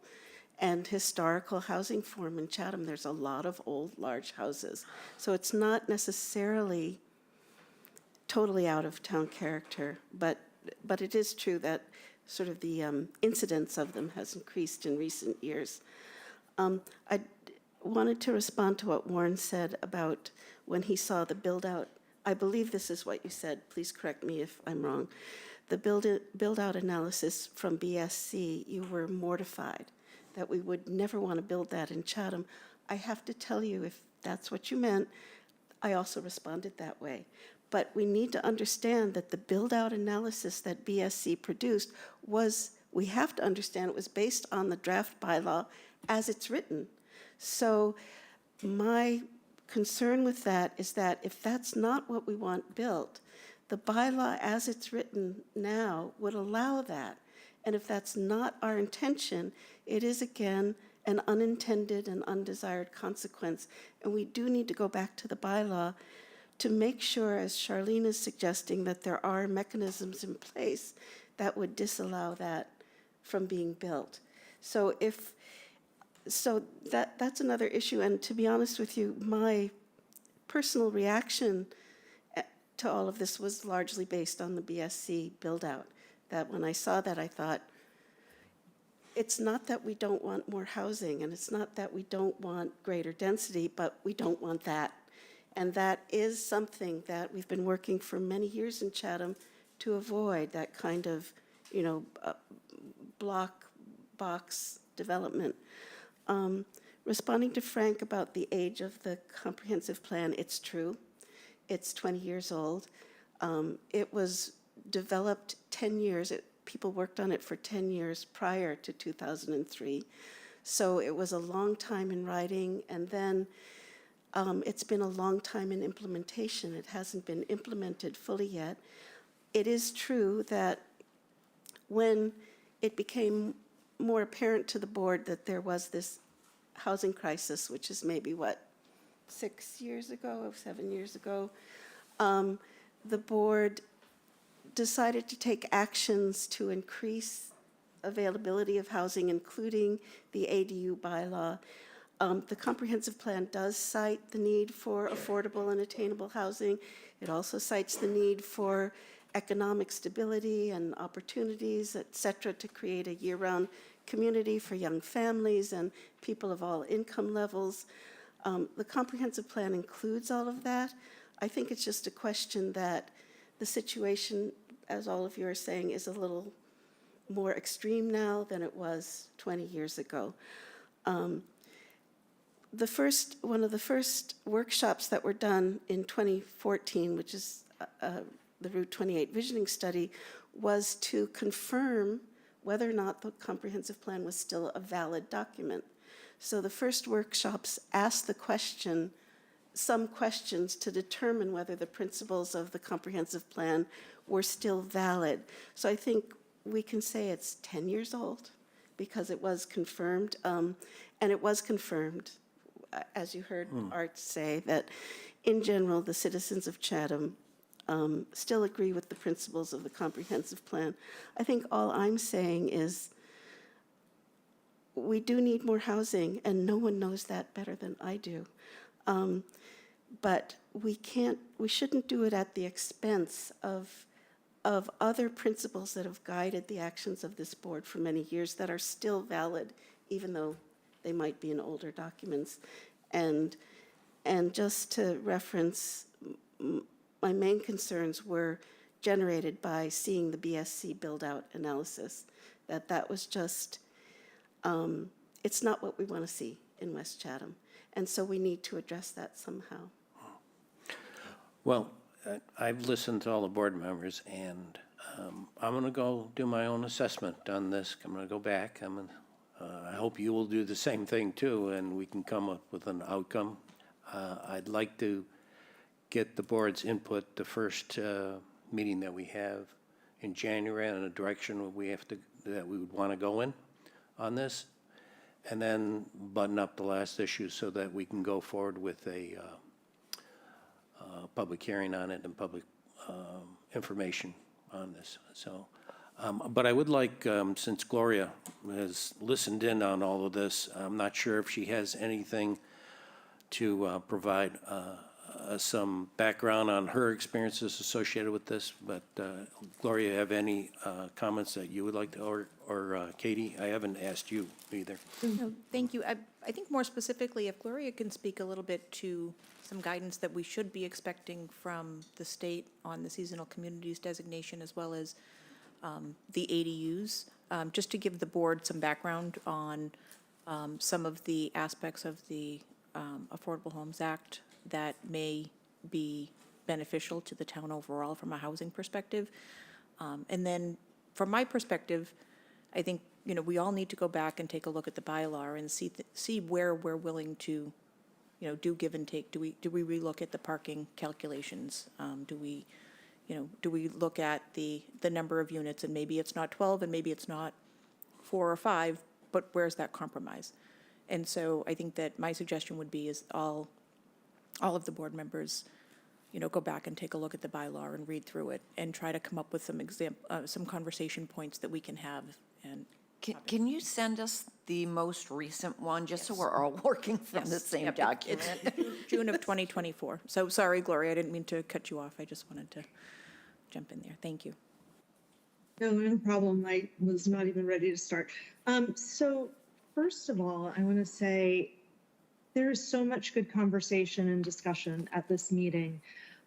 and historical housing form in Chatham. There's a lot of old, large houses. So it's not necessarily totally out of town character, but it is true that sort of the incidence of them has increased in recent years. I wanted to respond to what Warren said about when he saw the build-out. I believe this is what you said. Please correct me if I'm wrong. The build-out analysis from BSC, you were mortified that we would never want to build that in Chatham. I have to tell you, if that's what you meant, I also responded that way. But we need to understand that the build-out analysis that BSC produced we have to understand it was based on the draft bylaw as it's written. So my concern with that is that if that's not what we want built, the bylaw as it's written now would allow that. And if that's not our intention, it is again an unintended and undesired consequence. And we do need to go back to the bylaw to make sure, as Charlene is suggesting, that there are mechanisms in place that would disallow that from being built. So that's another issue. And to be honest with you, my personal reaction to all of this was largely based on the BSC build-out. That when I saw that, I thought, it's not that we don't want more housing, and it's not that we don't want greater density, but we don't want that. And that is something that we've been working for many years in Chatham to avoid, that kind of, block box development. Responding to Frank about the age of the comprehensive plan, it's true. It's 20 years old. It was developed 10 years. People worked on it for 10 years prior to 2003. So it was a long time in writing, and then it's been a long time in implementation. It hasn't been implemented fully yet. It is true that when it became more apparent to the board that there was this housing crisis, which is maybe, 6 years ago, or 7 years ago, the board decided to take actions to increase availability of housing, including the ADU bylaw. The comprehensive plan does cite the need for affordable and attainable housing. It also cites the need for economic stability and opportunities, et cetera, to create a year-round community for young families and people of all income levels. The comprehensive plan includes all of that. I think it's just a question that the situation, as all of you are saying, is a little more extreme now than it was 20 years ago. One of the first workshops that were done in 2014, which is the Route 28 visioning study, was to confirm whether or not the comprehensive plan was still a valid document. So the first workshops asked some questions to determine whether the principles of the comprehensive plan were still valid. So I think we can say it's 10 years old because it was confirmed. And it was confirmed, as you heard Art say, that in general, the citizens of Chatham still agree with the principles of the comprehensive plan. I think all I'm saying is we do need more housing, and no one knows that better than I do. But we shouldn't do it at the expense of other principles that have guided the actions of this board for many years that are still valid, even though they might be in older documents. And just to reference, my main concerns were generated by seeing the BSC build-out analysis, that was just, it's not what we want to see in West Chatham. And so we need to address that somehow. Well, I've listened to all the board members, and I'm going to go do my own assessment on this. I'm going to go back. I hope you will do the same thing too, and we can come up with an outcome. I'd like to get the board's input the first meeting that we have in January and a direction that we would want to go in on this, and then button up the last issue so that we can go forward with a public hearing on it and public information on this. So, but I would like, since Gloria has listened in on all of this, I'm not sure if she has anything to provide some background on her experiences associated with this, but Gloria, have any comments that you would like to, or Katie? I haven't asked you either. No, thank you. I think more specifically, if Gloria can speak a little bit to some guidance that we should be expecting from the state on the seasonal communities designation, as well as the ADUs, just to give the board some background on some of the aspects of the Affordable Homes Act that may be beneficial to the town overall from a housing perspective. And then from my perspective, I think, we all need to go back and take a look at the bylaw and see where we're willing to, do give and take. Do we relook at the parking calculations? Do we look at the number of units, and maybe it's not 12 and maybe it's not 4 or 5, but where's that compromise? And so I think that my suggestion would be is all of the board members, go back and take a look at the bylaw and read through it and try to come up with some conversation points that we can have. And Can you send us the most recent one, just so we're all working from the Yes, same yep, document? It's June of 2024. So sorry, Gloria, I didn't mean to cut you off. I just wanted to jump in there. Thank you. No, no problem. I was not even ready to start. So first of all, I want to say there is so much good conversation and discussion at this meeting.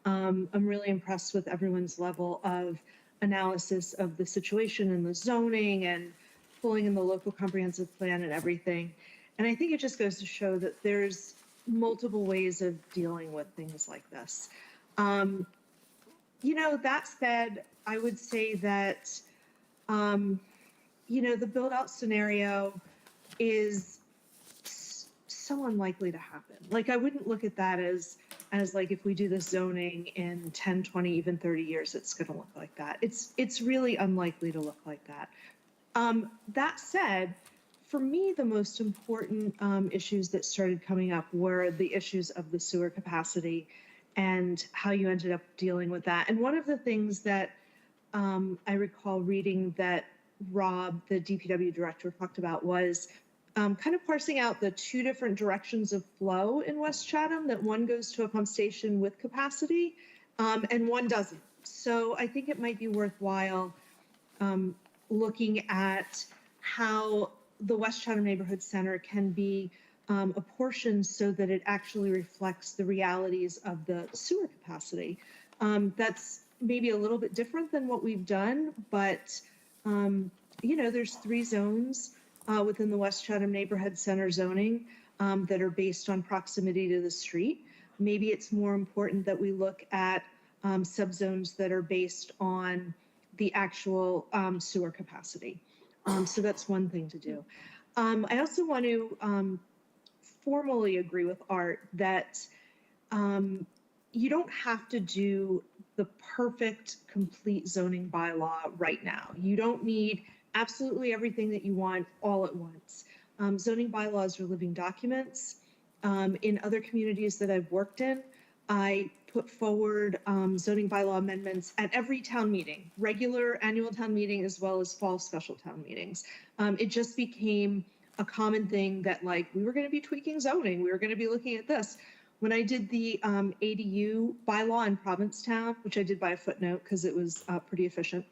I'm really impressed with everyone's level of analysis of the situation and the zoning and pulling in the local comprehensive plan and everything. And I think it just goes to show that there's multiple ways of dealing with things like this. That said, I would say that, the build out scenario is so unlikely to happen. Like, I wouldn't look at that as like, if we do this zoning in 10, 20, even 30 years, it's going to look like that. It's really unlikely to look like that. That said, for me, the most important issues that started coming up were the issues of the sewer capacity and how you ended up dealing with that. And one of the things that I recall reading that Rob, the DPW director, talked about was kind of parsing out the two different directions of flow in West Chatham, that one goes to a pump station with capacity and one doesn't. So I think it might be worthwhile looking at how the West Chatham Neighborhood Center can be apportioned so that it actually reflects the realities of the sewer capacity. That's maybe a little bit different than what we've done, but there's 3 zones within the West Chatham Neighborhood Center zoning that are based on proximity to the street. Maybe it's more important that we look at subzones that are based on the actual sewer capacity. So that's one thing to do. I also want to formally agree with Art that you don't have to do the perfect, complete zoning bylaw right now. You don't need absolutely everything that you want all at once. Zoning bylaws are living documents. In other communities that I've worked in, I put forward zoning bylaw amendments at every town meeting, regular annual town meeting, as well as fall special town meetings. It just became a common thing that, like, we were going to be tweaking zoning. We were going to be looking at this. When I did the ADU bylaw in Provincetown, which I did by a footnote because it was pretty efficient,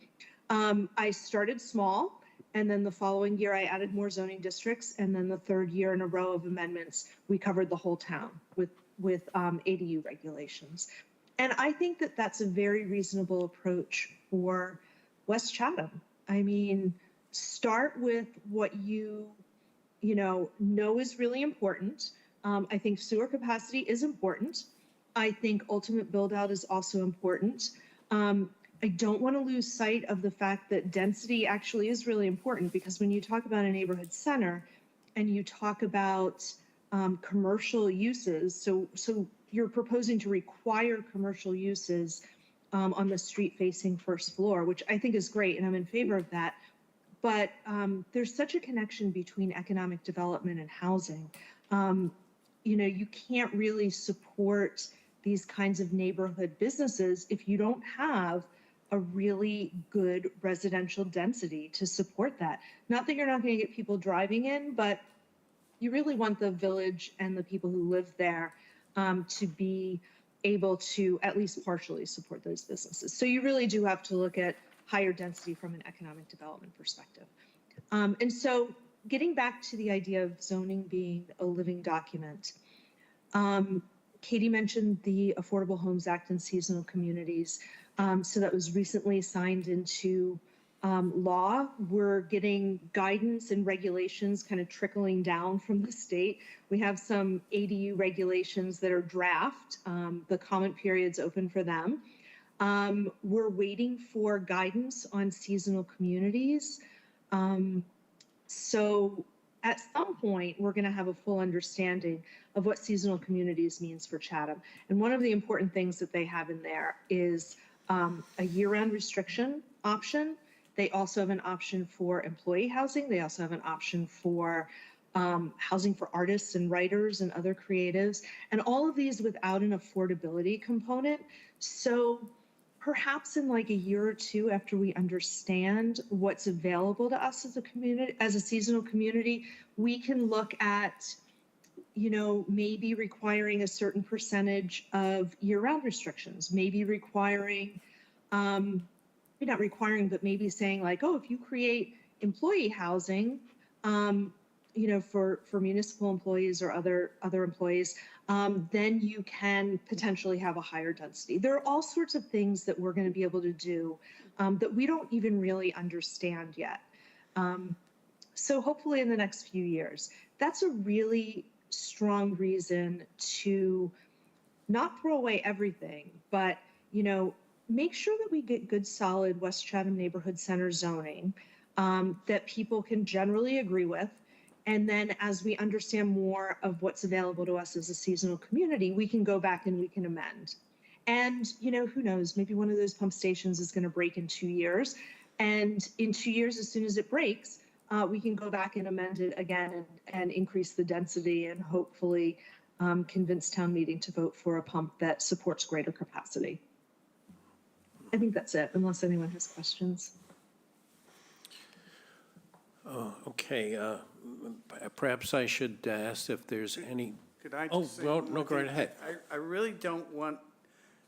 I started small, and then the following year I added more zoning districts, and then the third year in a row of amendments, we covered the whole town with ADU regulations. And I think that that's a very reasonable approach for West Chatham. I mean, start with what you know is really important. I think sewer capacity is important. I think ultimate build out is also important. I don't want to lose sight of the fact that density actually is really important, because when you talk about a neighborhood center and you talk about commercial uses, so you're proposing to require commercial uses on the street facing first floor, which I think is great, and I'm in favor of that. But there's such a connection between economic development and housing. You can't really support these kinds of neighborhood businesses if you don't have a really good residential density to support that. Not that you're not going to get people driving in, but you really want the village and the people who live there to be able to at least partially support those businesses. So you really do have to look at higher density from an economic development perspective. And so getting back to the idea of zoning being a living document, Katie mentioned the Affordable Homes Act and seasonal communities. So that was recently signed into law. We're getting guidance and regulations kind of trickling down from the state. We have some ADU regulations that are draft. The comment period's open for them. We're waiting for guidance on seasonal communities. So at some point, we're going to have a full understanding of what seasonal communities means for Chatham. And one of the important things that they have in there is a year-round restriction option. They also have an option for employee housing. They also have an option for housing for artists and writers and other creatives, and all of these without an affordability component. So perhaps in like a year or two after we understand what's available to us as a community, as a seasonal community, we can look at, maybe requiring a certain percentage of year-round restrictions, maybe requiring, maybe not requiring, but maybe saying like, oh, if you create employee housing, for municipal employees or other employees, then you can potentially have a higher density. There are all sorts of things that we're going to be able to do that we don't even really understand yet. So hopefully in the next few years, that's a really strong reason to not throw away everything, but, make sure that we get good, solid West Chatham Neighborhood Center zoning that people can generally agree with. And then as we understand more of what's available to us as a seasonal community, we can go back and we can amend. And, who knows, maybe one of those pump stations is going to break in 2 years. And in 2 years, as soon as it breaks, we can go back and amend it again and increase the density and hopefully convince town meeting to vote for a pump that supports greater capacity. I think that's it, unless anyone has questions. Okay, perhaps I should ask if there's any, Could I oh, just say? no, one more go right thing? ahead. I really don't want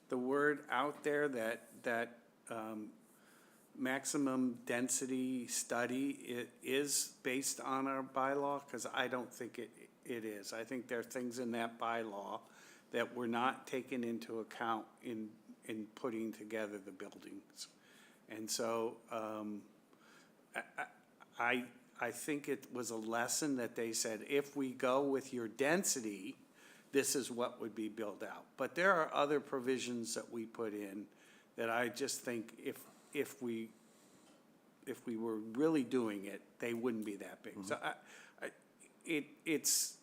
the word out there that maximum density study is based on our bylaw, because I don't think it is. I think there are things in that bylaw that were not taken into account in putting together the buildings. And so I think it was a lesson that they said, if we go with your density, this is what would be built out. But there are other provisions that we put in that I just think if we were really doing it, they wouldn't be that big. So it's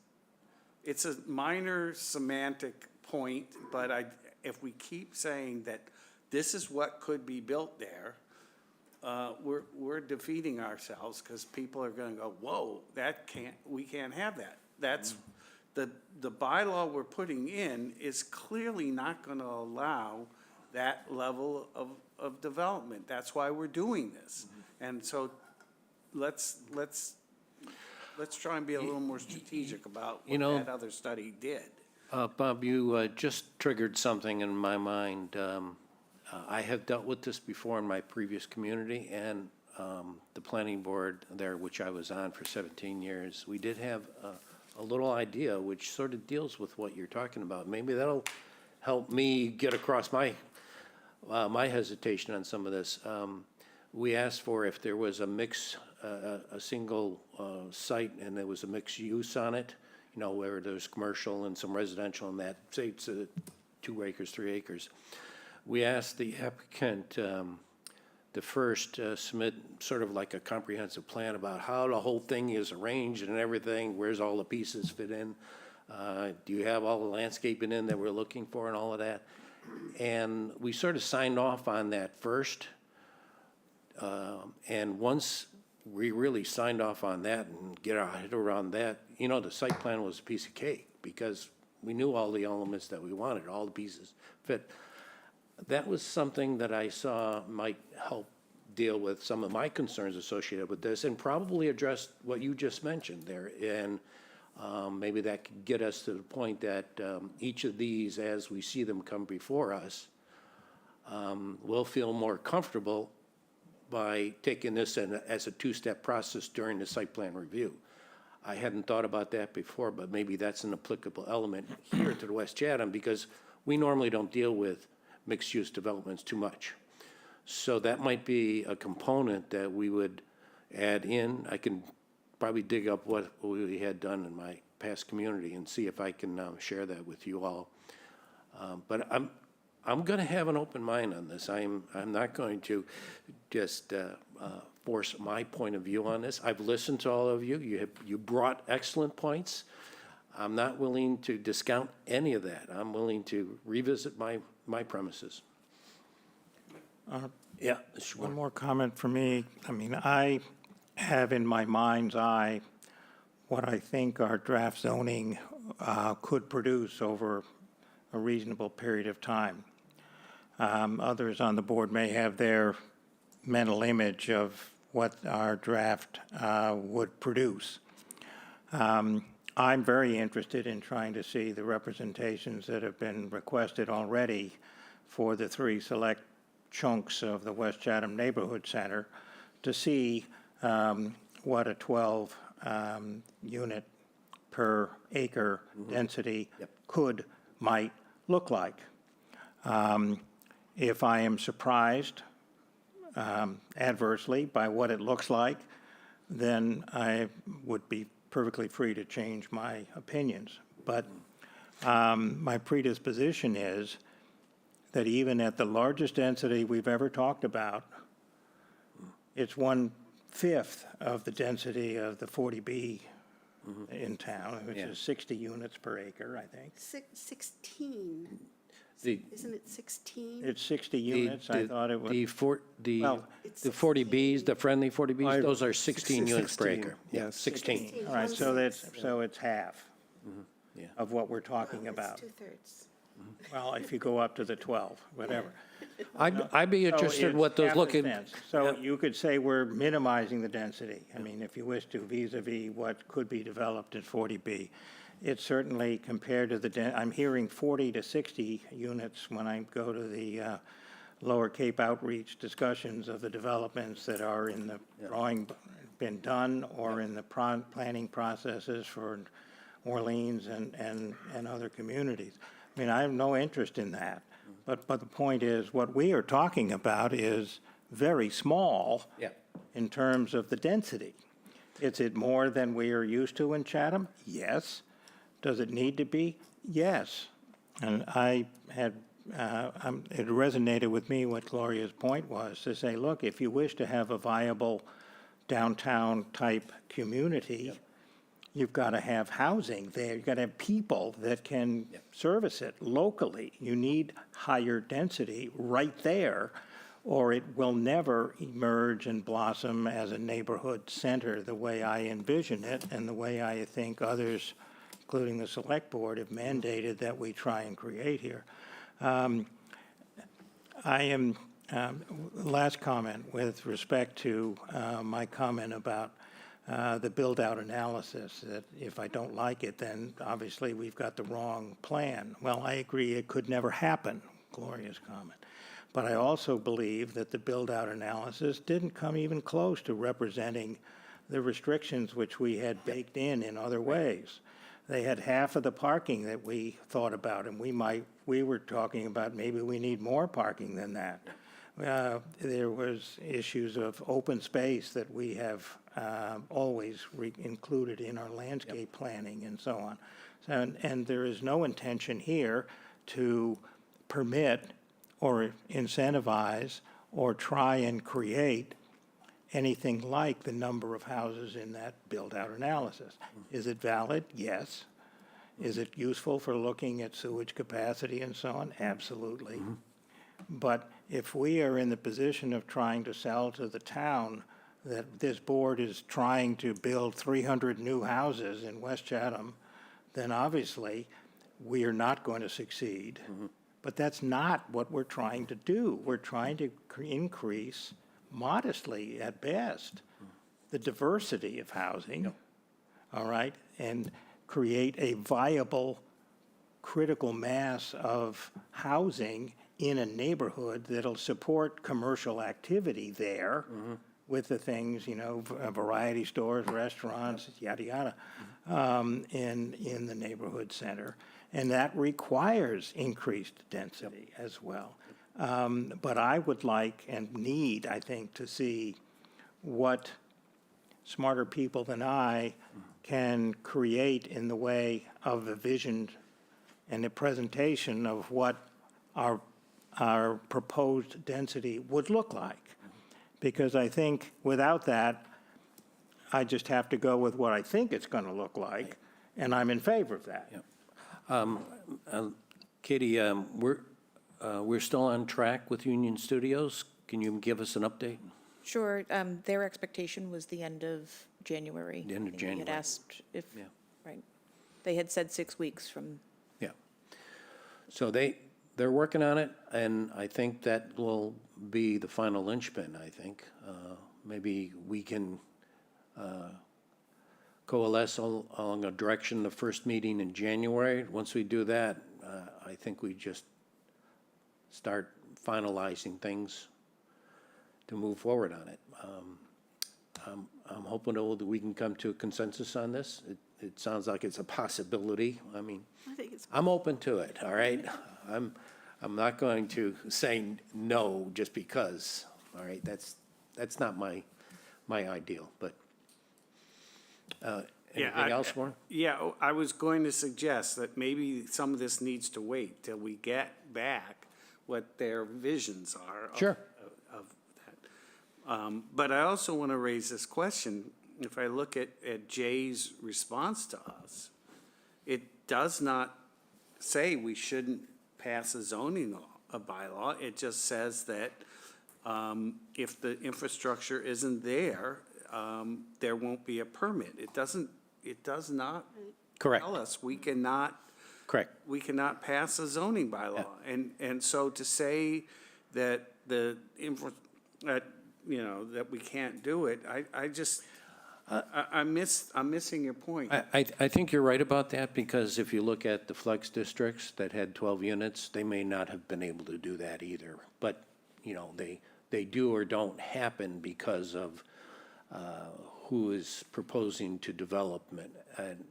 a minor semantic point, but if we keep saying that this is what could be built there, we're defeating ourselves, because people are going to go, whoa, we can't have that. That's the bylaw we're putting in is clearly not going to allow that level of development. That's why we're doing this. And so let's try and be a little more strategic about what that other study did. Bob, you just triggered something in my mind. I have dealt with this before in my previous community, and the planning board there, which I was on for 17 years, we did have a little idea which sort of deals with what you're talking about. Maybe that'll help me get across my hesitation on some of this. We asked for if there was a single site and there was a mixed use on it, where there's commercial and some residential in that, say it's 2 acres, 3 acres. We asked the applicant to first submit sort of like a comprehensive plan about how the whole thing is arranged and everything, where's all the pieces fit in, do you have all the landscaping in that we're looking for and all of that. And we sort of signed off on that first. And once we really signed off on that and get our head around that, the site plan was a piece of cake, because we knew all the elements that we wanted, all the pieces fit. That was something that I saw might help deal with some of my concerns associated with this, and probably address what you just mentioned there. And maybe that could get us to the point that each of these, as we see them come before us, we'll feel more comfortable by taking this as a 2-step process during the site plan review. I hadn't thought about that before, but maybe that's an applicable element here to the West Chatham, because we normally don't deal with mixed-use developments too much. So that might be a component that we would add in. I can probably dig up what we had done in my past community and see if I can share that with you all. But I'm going to have an open mind on this. I'm not going to just force my point of view on this. I've listened to all of you. You brought excellent points. I'm not willing to discount any of that. I'm willing to revisit my premises. Yeah, sure. One more comment for me. I mean, I have in my mind's eye what I think our draft zoning could produce over a reasonable period of time. Others on the board may have their mental image of what our draft would produce. I'm very interested in trying to see the representations that have been requested already for the 3 select chunks of the West Chatham Neighborhood Center to see what a 12 unit per acre density might look like. If I am surprised adversely by what it looks like, then I would be perfectly free to change my opinions. But my predisposition is that even at the largest density we've ever talked about, it's 1/5 of the density of the 40B in town, which is 60 units per acre, I think. 16, The, isn't it 16? It's 60 the, units, I thought it was. the It's 40Bs, the friendly 40Bs, I- those are 16 units per 16, acre. yeah, Yeah, 16. All right, so it's half Yeah. of what we're talking about. It's 2/3. Well, if you go up to the 12, whatever. I'd be So interested it's what those half the looking. fence. So you could say we're minimizing the density. I mean, if you wish to vis-à-vis what could be developed at 40B. It's certainly compared to I'm hearing 40 to 60 units when I go to the Lower Cape outreach discussions of the developments that are in the drawing, been done, or in the planning processes for Orleans and other communities. I mean, I have no interest in that. But the point is, what we are talking about is very small Yeah. in terms of the density. Is it more than we are used to in Chatham? Yes. Does it need to be? Yes. And I had, it resonated with me what Gloria's point was, to say, look, if you wish to have a viable downtown-type community, you've got to have housing there. You've got to have people that can service it locally. You need higher density right there, or it will never emerge and blossom as a neighborhood center the way I envision it and the way I think others, including the Select Board, have mandated that we try and create here. I am, last comment with respect to my comment about the build-out analysis, that if I don't like it, then obviously we've got the wrong plan. Well, I agree it could never happen, Gloria's comment. But I also believe that the build-out analysis didn't come even close to representing the restrictions which we had baked in other ways. They had half of the parking that we thought about, and we were talking about maybe we need more parking than that. There was issues of open space that we have always included in our landscape planning and so on. So, and there is no intention here to permit or incentivize or try and create anything like the number of houses in that build-out analysis. Is it valid? Yes. Is it useful for looking at sewage capacity and so on? Absolutely. But if we are in the position of trying to sell to the town that this board is trying to build 300 new houses in West Chatham, then obviously we are not going to succeed. But that's not what we're trying to do. We're trying to increase, modestly at best, the diversity of housing, all right, and create a viable critical mass of housing in a neighborhood that'll support commercial activity there with the things, you know, variety stores, restaurants, yada, yada, in the neighborhood center. And that requires increased density as well. But I would like and need, I think, to see what smarter people than I can create in the way of a vision and a presentation of what our proposed density would look like. Because I think without that, I just have to go with what I think it's going to look like, and I'm in favor of that. Katie, we're still on track with Union Studios. Can you give us an update? Sure, their expectation was the end of January. The end of I think he had January. asked if, Yeah. right, they had said 6 weeks from, Yeah. So they they're working on it, and I think that will be the final linchpin, I think. Maybe we can coalesce along a direction, the first meeting in January. Once we do that, I think we just start finalizing things to move forward on it. I'm hoping that we can come to a consensus on this. It sounds like it's a possibility. I mean, I think it's, I'm open to it, all right? I'm not going to say no just because, all right? That's not my ideal, but, anything else, Warren? Yeah, I was going to suggest that maybe some of this needs to wait till we get back what their visions are. Sure. Of that. But I also want to raise this question. If I look at Jay's response to us, it does not say we shouldn't pass a zoning law, a bylaw. It just says that if the infrastructure isn't there, there won't be a permit. It does not Correct, tell us we cannot correct. pass a zoning bylaw. And so to say that that we can't do it, I'm missing your point. I think you're right about that, because if you look at the flex districts that had 12 units, they may not have been able to do that either. But, they do or don't happen because of who is proposing to development and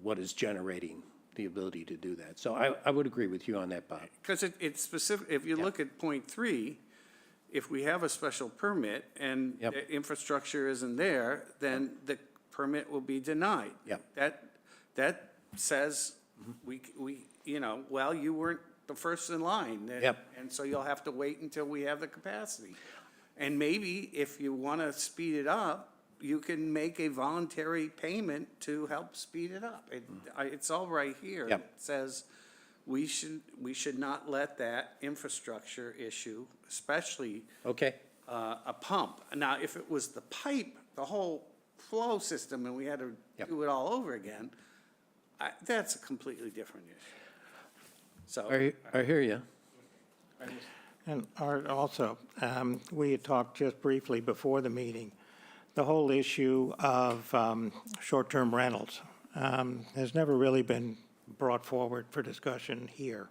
what is generating the ability to do that. So I would agree with you on that, Bob. Because it's specific, if you look at point 3, if we have a special permit and Yep. the infrastructure isn't there, then the permit will be denied. Yep. That says we, well, you weren't the first in line. Yep. And so you'll have to wait until we have the capacity. And maybe if you want to speed it up, you can make a voluntary payment to help speed it up. It's all right here. Yep. It says we should not let that infrastructure issue, especially Okay, a pump. Now, if it was the pipe, the whole flow system, and we had to Yep. do it all over again, that's a completely different issue. So, I hear you. And Art, also, we had talked just briefly before the meeting, the whole issue of short-term rentals has never really been brought forward for discussion here.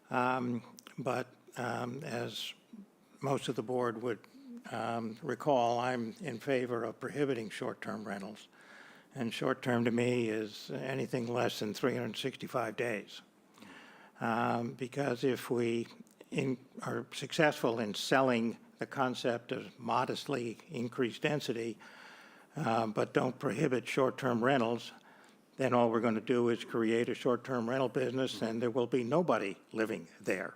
But as most of the board would recall, I'm in favor of prohibiting short-term rentals. And short-term to me is anything less than 365 days. Because if we are successful in selling the concept of modestly increased density, but don't prohibit short-term rentals, then all we're going to do is create a short-term rental business, and there will be nobody living there.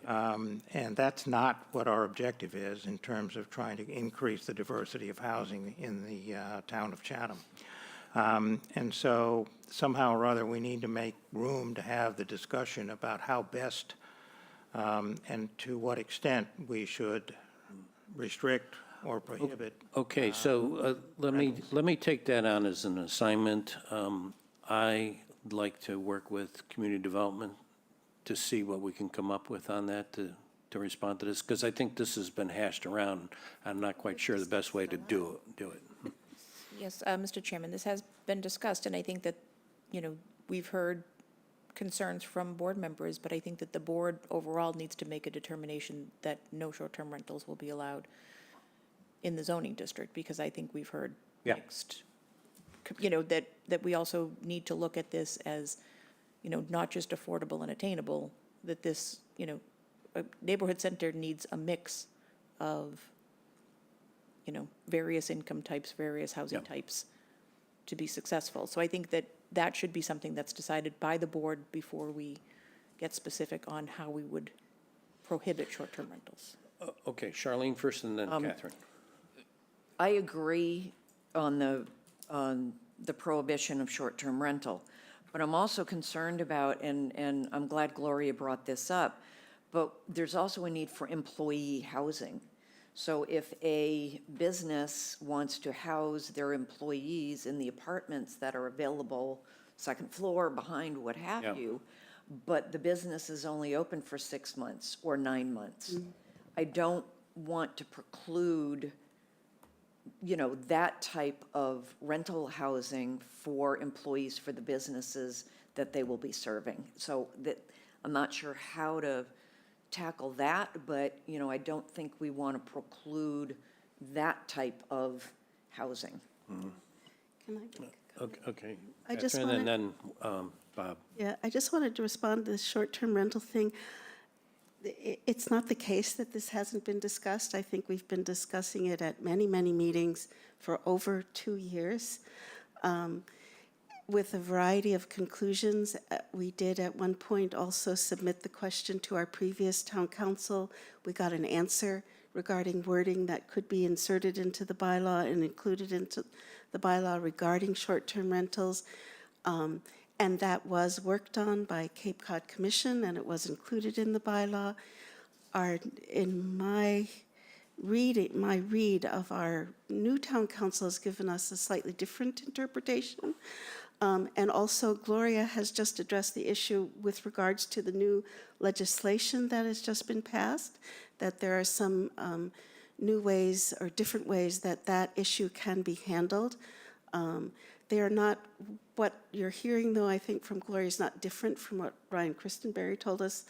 And that's not what our objective is in terms of trying to increase the diversity of housing in the town of Chatham. And so somehow or other, we need to make room to have the discussion about how best and to what extent we should restrict or prohibit. Okay, so let me take that on as an assignment. I'd like to work with community development to see what we can come up with on that to respond to this, because I think this has been hashed around. I'm not quite sure the best way to do it. Yes, Mr. Chairman, this has been discussed, and I think that, we've heard concerns from board members, but I think that the board overall needs to make a determination that no short-term rentals will be allowed in the zoning district, because I think we've heard Yeah. mixed, that we also need to look at this as, not just affordable and attainable, that this, a neighborhood center needs a mix of, various income types, various housing Yeah. types to be successful. So I think that that should be something that's decided by the board before we get specific on how we would prohibit short-term rentals. Okay, Charlene first and then Catherine. I agree on the prohibition of short-term rental, but I'm also concerned about, and I'm glad Gloria brought this up, but there's also a need for employee housing. So if a business wants to house their employees in the apartments that are available, second floor, behind, what have Yeah. you, but the business is only open for 6 months or 9 months. I don't want to preclude, that type of rental housing for employees for the businesses that they will be serving. So that, I'm not sure how to tackle that, but, I don't think we want to preclude that type of housing. Can I? Okay. I just Catherine, and wanted- then Bob. Yeah, I just wanted to respond to this short-term rental thing. It's not the case that this hasn't been discussed. I think we've been discussing it at many, many meetings for over 2 years, with a variety of conclusions. We did at one point also submit the question to our previous town council. We got an answer regarding wording that could be inserted into the bylaw and included into the bylaw regarding short-term rentals. And that was worked on by Cape Cod Commission, and it was included in the bylaw. In my read of our new town council has given us a slightly different interpretation. And also Gloria has just addressed the issue with regards to the new legislation that has just been passed, that there are some new ways or different ways that that issue can be handled. They are not, what you're hearing, though, I think from Gloria is not different from what Brian Christenberry told us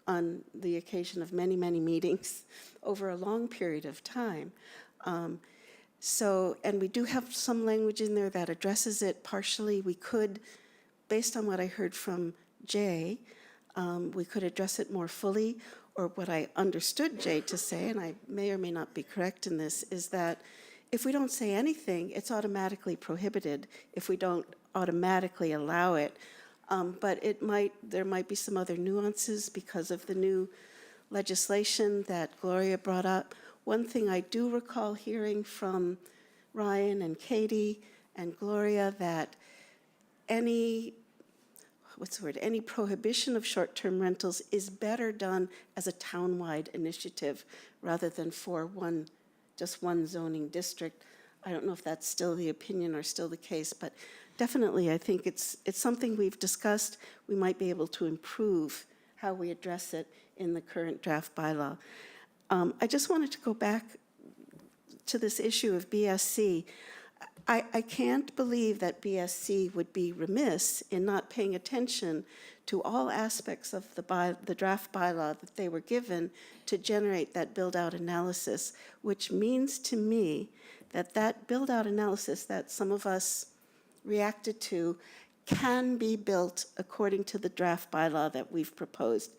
on the occasion of many, many meetings over a long period of time. And we do have some language in there that addresses it partially. We could, based on what I heard from Jay, we could address it more fully, or what I understood Jay to say, and I may or may not be correct in this, is that if we don't say anything, it's automatically prohibited if we don't automatically allow it. But there might be some other nuances because of the new legislation that Gloria brought up. One thing I do recall hearing from Ryan and Katie and Gloria, that any prohibition of short-term rentals is better done as a town-wide initiative rather than for just one zoning district. I don't know if that's still the opinion or still the case, but definitely I think it's something we've discussed. We might be able to improve how we address it in the current draft bylaw. I just wanted to go back to this issue of BSC. I can't believe that BSC would be remiss in not paying attention to all aspects of the draft bylaw that they were given to generate that build-out analysis, which means to me that that build-out analysis that some of us reacted to can be built according to the draft bylaw that we've proposed.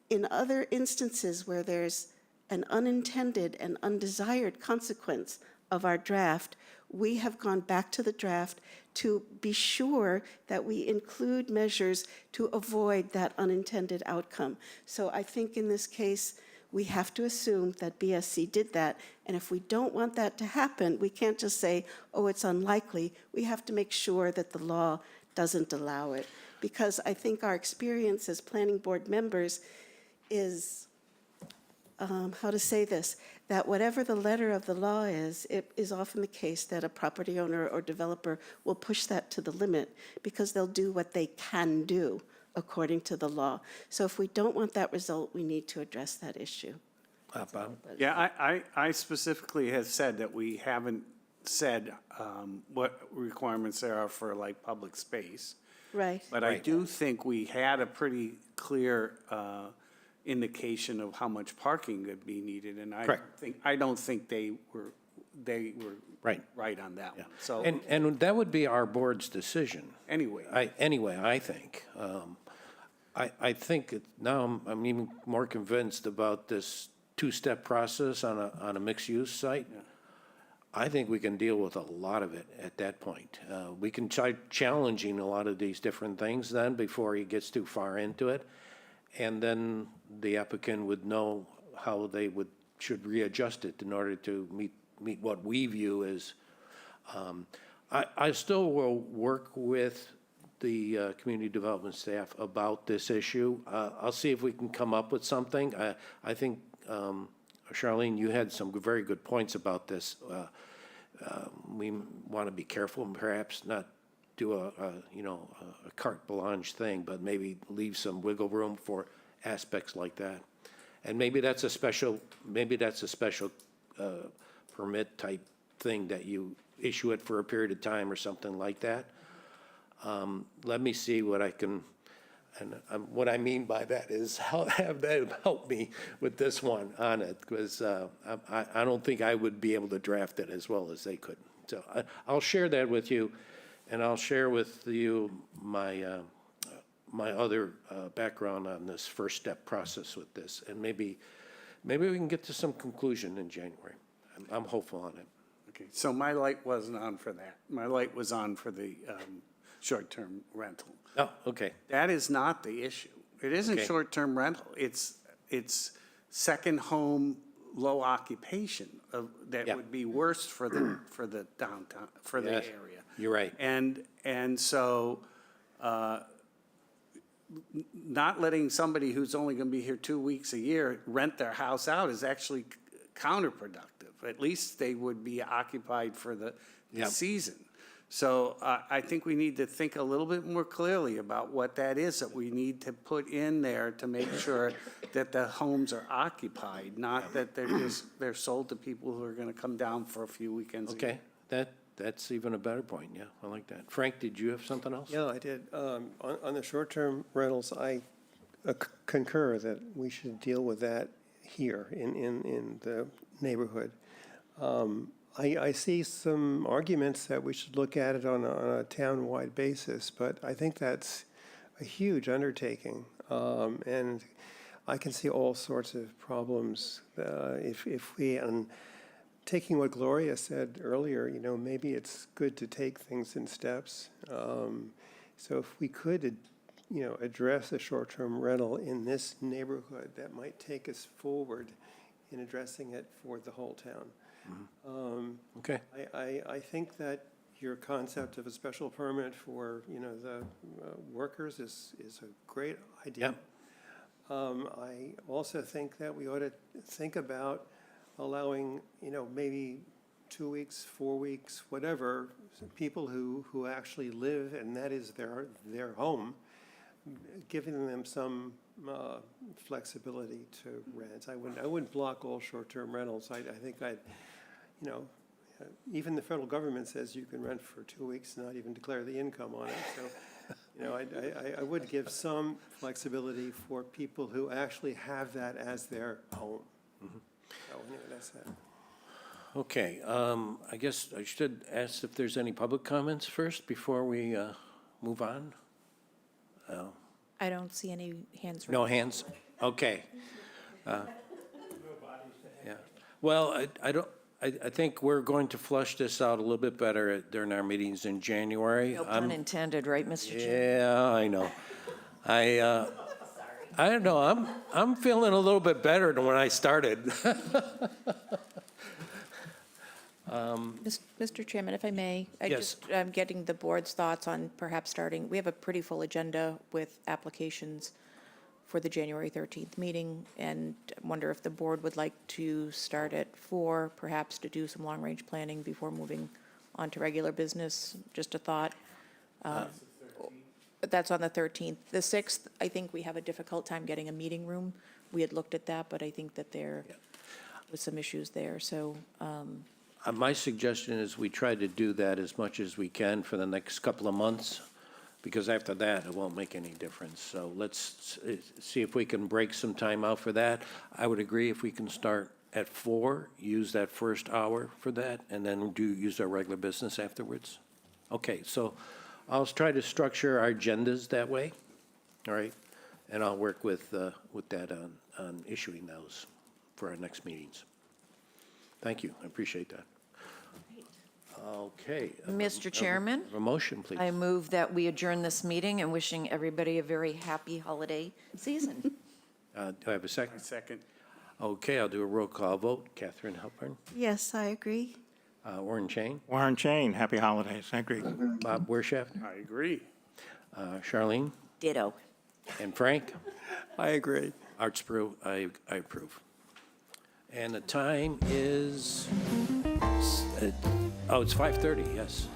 In other instances where there's an unintended and undesired consequence of our draft, we have gone back to the draft to be sure that we include measures to avoid that unintended outcome. So I think in this case, we have to assume that BSC did that. And if we don't want that to happen, we can't just say, oh, it's unlikely. We have to make sure that the law doesn't allow it. Because I think our experience as planning board members is, how to say this, that whatever the letter of the law is, it is often the case that a property owner or developer will push that to the limit because they'll do what they can do according to the law. So if we don't want that result, we need to address that issue. Bob? Yeah, I specifically have said that we haven't said what requirements there are for like public space. Right. But I do think we had a pretty clear indication of how much parking would be needed, and Correct. I don't think they were Right. on that one. So And that would be our board's decision. anyway, I think. I think now I'm even more convinced about this two-step process on a mixed-use site. I think we can deal with a lot of it at that point. We can try challenging a lot of these different things then before he gets too far into it. And then the applicant would know how they should readjust it in order to meet what we view as, I still will work with the community development staff about this issue. I'll see if we can come up with something. I think, Charlene, you had some very good points about this. We want to be careful and perhaps not do a carte blanche thing, but maybe leave some wiggle room for aspects like that. And maybe that's a special permit type thing that you issue it for a period of time or something like that. Let me see what I can, and what I mean by that is have them help me with this one on it, because I don't think I would be able to draft it as well as they could. So I'll share that with you, and I'll share with you my my other background on this first step process with this, and maybe we can get to some conclusion in January. I'm hopeful on it. Okay, so my light wasn't on for that. My light was on for the short-term rental. Oh, okay. That is not the issue. It isn't Okay. short-term rental. It's second home, low occupation that Yeah. would be worse for the downtown, for the Yes, area. you're right. And so, not letting somebody who's only gonna be here 2 weeks a year rent their house out is actually counterproductive. At least they would be occupied for the Yep. season. So I think we need to think a little bit more clearly about what that is that we need to put in there to make sure that the homes are occupied, not that they're sold to people who are gonna come down for a few weekends a year. Okay, that's even a better point, yeah, I like that. Frank, did you have something else? Yeah, I did. On the short-term rentals, I concur that we should deal with that here in the neighborhood. I see some arguments that we should look at it on a town-wide basis, but I think that's a huge undertaking. And I can see all sorts of problems if we, and taking what Gloria said earlier, maybe it's good to take things in steps. So if we could, address a short-term rental in this neighborhood, that might take us forward in addressing it for the whole town. Okay, I think that your concept of a special permit for, the workers is a great idea. I also think that we ought to think about allowing, maybe 2 weeks, 4 weeks, whatever, people who actually live and that is their home, giving them some flexibility to rent. I wouldn't block all short-term rentals. I think even the federal government says you can rent for 2 weeks and not even declare the income on it. So, I would give some flexibility for people who actually have that as their home. So anyway, that's that. okay, I guess I should ask if there's any public comments first before we move on? I don't see any hands raised. No hands? Okay. Yeah. Well, I think we're going to flush this out a little bit better during our meetings in January. No pun intended, right, Mr. Chair? Yeah, I know. I don't know, I'm feeling a little bit better than when I started. Mr. Chairman, if I may, Yes. I'm getting the board's thoughts on perhaps starting, we have a pretty full agenda with applications for the January 13th meeting, and I wonder if the board would like to start at 4, perhaps to do some long-range planning before moving on to regular business, just a thought. That's on the 13th. The 6th, I think we have a difficult time getting a meeting room. We had looked at that, but I think that there was some issues there, so. My suggestion is we try to do that as much as we can for the next couple of months, because after that, it won't make any difference. So let's see if we can break some time out for that. I would agree if we can start at 4, use that first hour for that, and then use our regular business afterwards. Okay, so I'll try to structure our agendas that way, all right? And I'll work with that on issuing those for our next meetings. Thank you, I appreciate that. Okay. Mr. Chairman, A motion, please. I move that we adjourn this meeting and wishing everybody a very happy holiday season. Do I have a second? Second. Okay, I'll do a roll call vote. Catherine Halpern, Yes, I agree. Warren Chain, Warren Chain, happy holidays. I agree. Bob Wershaft, I agree. Charlene, Ditto. and Frank. I agree. Arts Brew, I approve. And the time is, it's 5:30, yes.